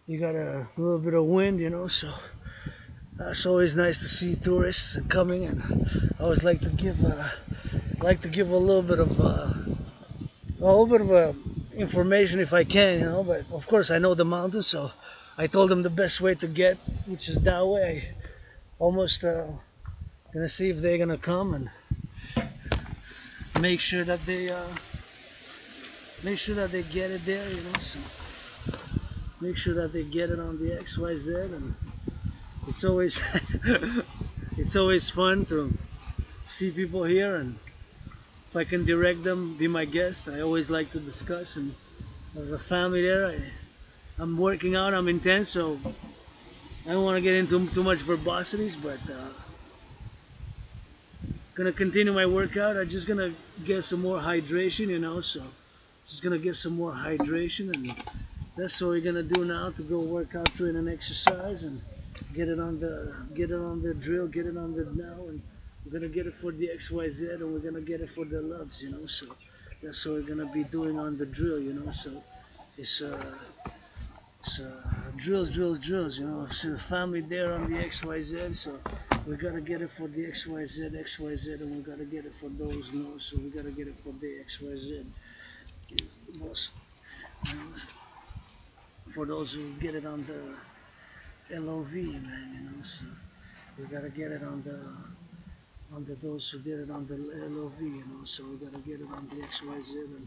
you got a little bit of wind, you know. So it's always nice to see tourists coming, and I always like to give a little bit of information if I can, you know. But of course I know the mountains, so I told them the best way to get, which is that way. Almost gonna see if they're gonna come and make sure that they get it there, you know. So make sure that they get it on the XYZ, and it's always it's always fun to see people here, and if I can direct them, be my guest. I always like to discuss, and as a family there, I'm working out, I'm intense, so I don't want to get into too much verbosities, but gonna continue my workout. I'm just gonna get some more hydration, you know. So just gonna get some more hydration, and that's what we're gonna do now to go work out, train and exercise, and get it on the drill, get it on the now, and we're gonna get it for the XYZ, and we're gonna get it for the loves, you know. So that's what we're gonna be doing on the drill, you know. So it's drills, you know. So family there on the XYZ, so we gotta get it for the XYZ, and we gotta get it for those, you know. So we gotta get it for the XYZ. Is most, you know, for those who get it on the LOV, man, you know. So we gotta get it on the those who did it on the LOV, you know. So we gotta get it on the XYZ, and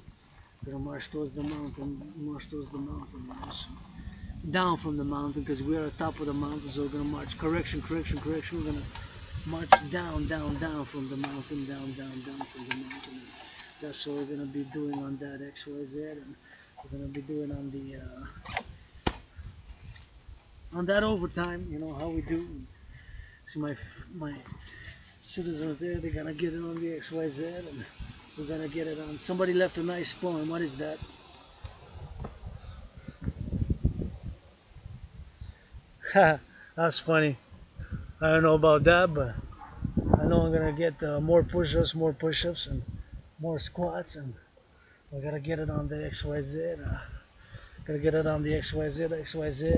Gonna march towards the mountain, So down from the mountain because we're at the top of the mountain, so we're gonna march. Correction. We're gonna march down from the mountain, down from the mountain. That's what we're gonna be doing on that XYZ, and we're gonna be doing on that overtime. You know how we do. See my citizens there, they're gonna get it on the XYZ, and we're gonna get it on. Somebody left a nice poem. What is that? That's funny. I don't know about that, but I know I'm gonna get more push-ups, and more squats, and we gotta get it on the XYZ. Gotta get it on the XYZ,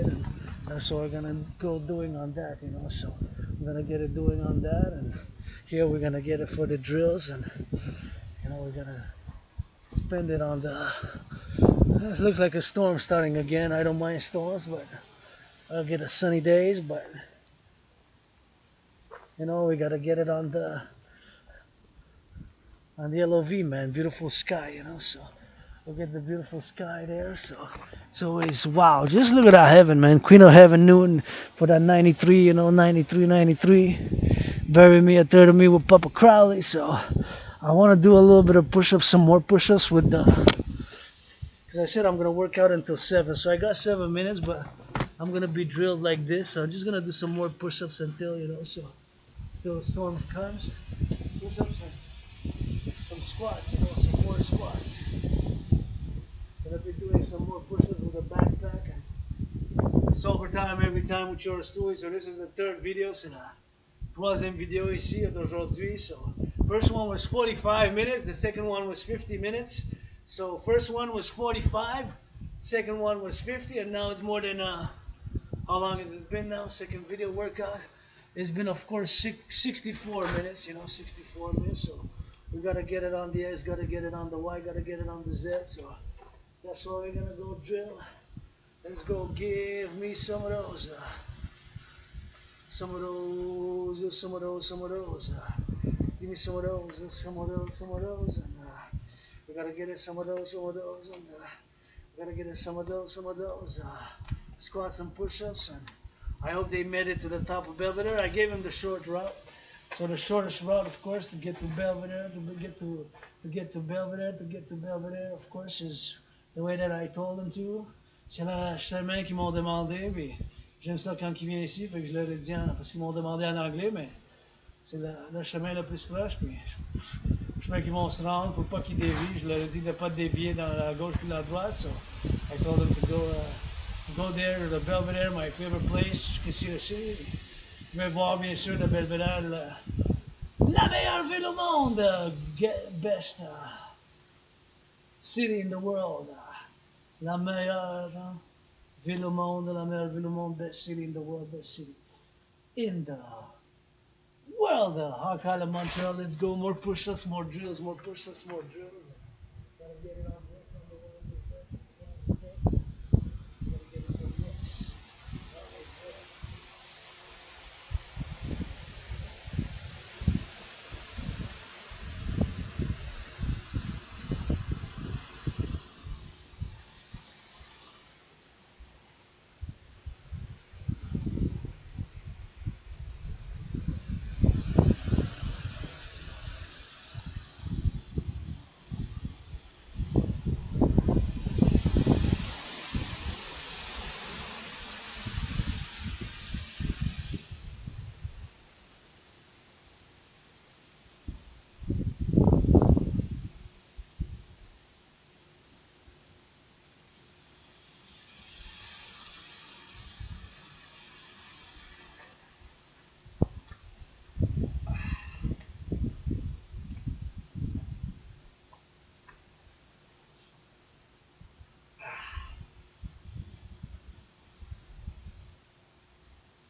and that's what we're gonna go doing on that, you know. So we're gonna get it doing on that, and here we're gonna get it for the drills, and you know we're gonna spend it on the. This looks like a storm starting again. I don't mind storms, but I'll get a sunny days, but you know we gotta get it on the LOV, man. Beautiful sky, you know. So look at the beautiful sky there. So it's always wow. Just look at that heaven, man. Queen of Heaven noon for that 93, you know, 93. Bury me, a third of me with Papa Crowley. So I want to do a little bit of push-ups, some more push-ups with the. Because I said I'm gonna work out until 7, so I got 7 minutes, but I'm gonna be drilled like this. So I'm just gonna do some more push-ups until until the storm comes. Push-ups and some squats, you know, some more squats. Gonna be doing some more push-ups with a backpack. And it's overtime every time with your story. So this is the third video, c'est la troisième vidéo ici d'aujourd'hui. So first one was 45 minutes, the second one was 50 minutes. So first one was 45, second one was 50, and now it's more than how long has it been now? Second video workout. It's been of course 64 minutes, you know, 64 minutes. So we gotta get it on the X, gotta get it on the Y, gotta get it on the Z. So that's why we're gonna go drill. Let's go give me some of those. Some of those. Give me some of those. And we gotta get it some of those. And we gotta get it some of those. Squats and push-ups. And I hope they made it to the top of Belvedere. I gave them the short route. So the shortest route, of course, to get to Belvedere, to get to Belvedere, of course, is the way that I told them to. C'est le chemin qu'ils m'ont demandé, puis j'aime ça quand ils viennent ici, fait que je leur ai dit, parce qu'ils m'ont demandé en anglais, mais c'est le chemin le plus proche, puis le chemin qu'ils vont se rendre pour pas qu'ils dévient. Je leur ai dit de ne pas dévier dans la gauche puis la droite, so I told them to go there to the Belvedere, my favorite place. You can see the city. Je vais voir bien sûr le Belvedere, la meilleure ville au monde, best city in the world. La meilleure ville au monde, best city in the world, best city in the world. Hawkeye Montreal, let's go. More push-ups, more drills, more push-ups, more drills. Gotta get it on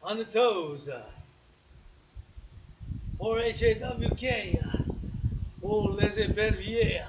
on the toes. For HAWK. Pour les éperviers.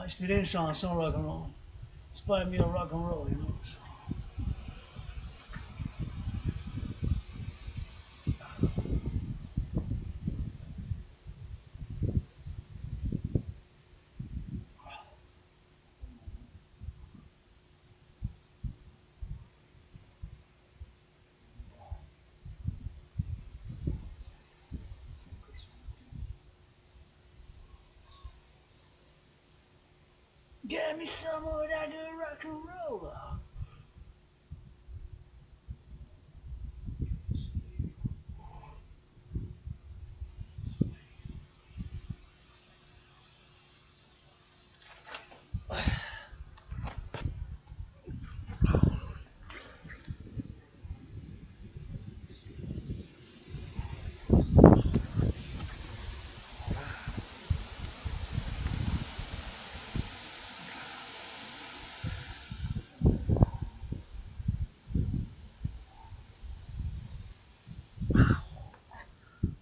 inspiration sans rock and roll. Inspired me to rock and roll, you know. So. Get me some more of that good rock and roll.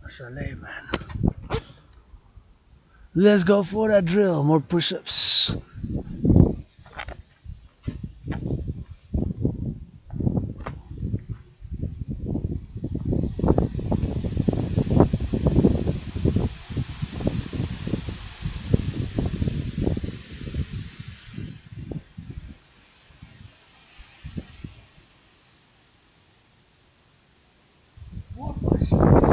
That's a lay, man. Let's go for that drill. More push-ups. More push-ups.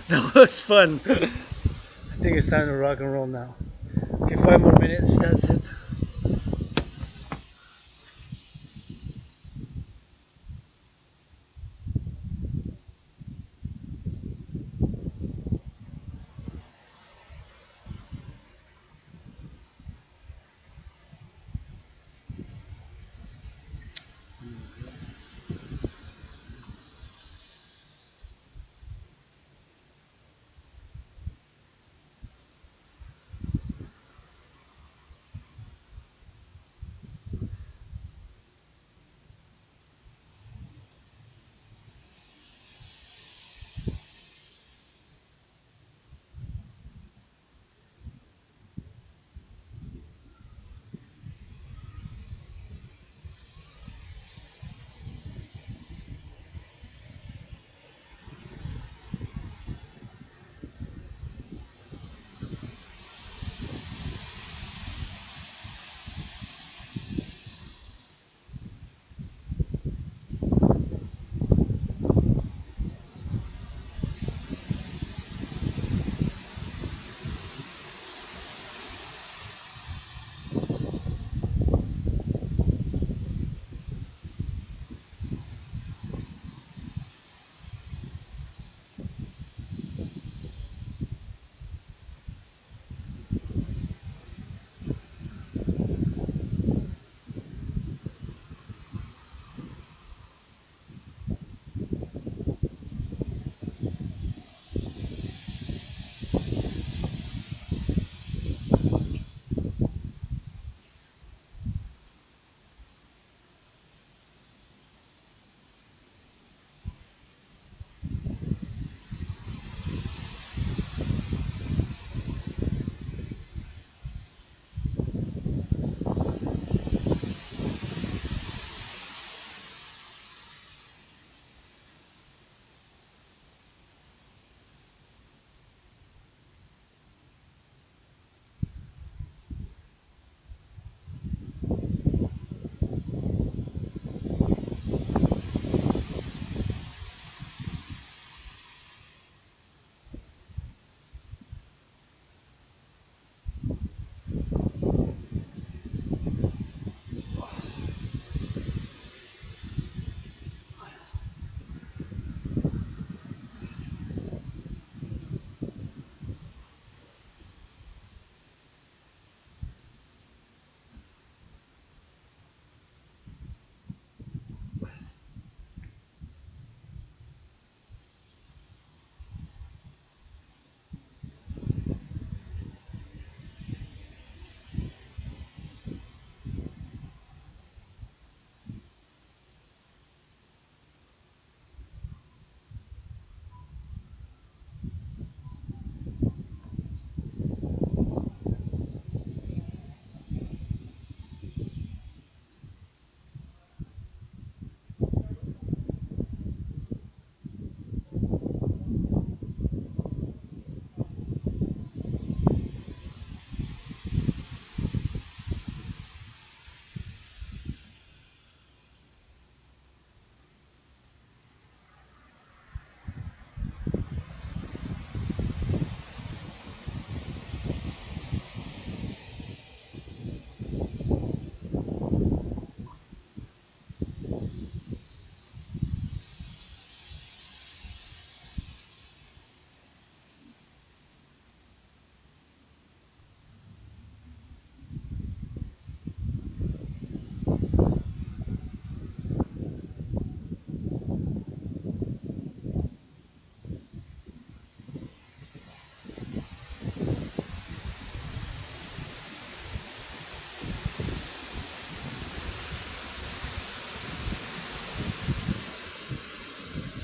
That was fun. I think it's time to rock and roll now. Okay, 5 more minutes, that's it.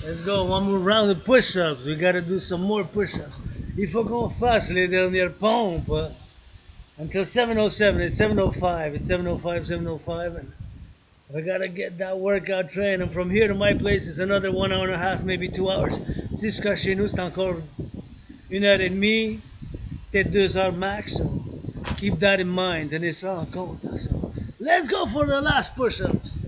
Let's go, one more round of push-ups. We gotta do some more push-ups. Il faut qu'on fasse les dernières pompes. Until 7:07, it's 7:05, it's 7:05, 7:05, and I gotta get that workout train. And from here to my place is another 1 hour and a half, maybe 2 hours. Jusqu'à chez nous, c'est encore 1 heure et demie, peut-être 2 heures max. So keep that in mind, and it's all compte. So let's go for the last push-ups.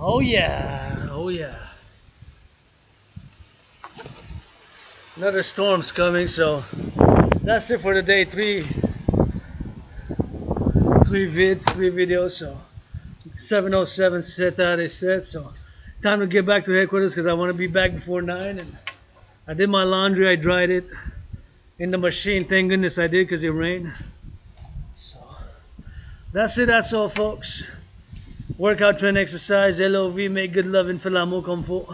Oh yeah, oh yeah. Another storm's coming, so that's it for the day. Three videos. So 7:07 set that is set. So time to get back to headquarters because I want to be back before 9. And I did my laundry. I dried it in the machine. Thank goodness I did because it rained. So that's it. That's all, folks. Workout, train, exercise, LOV, make good love and fais l'amour comme faut.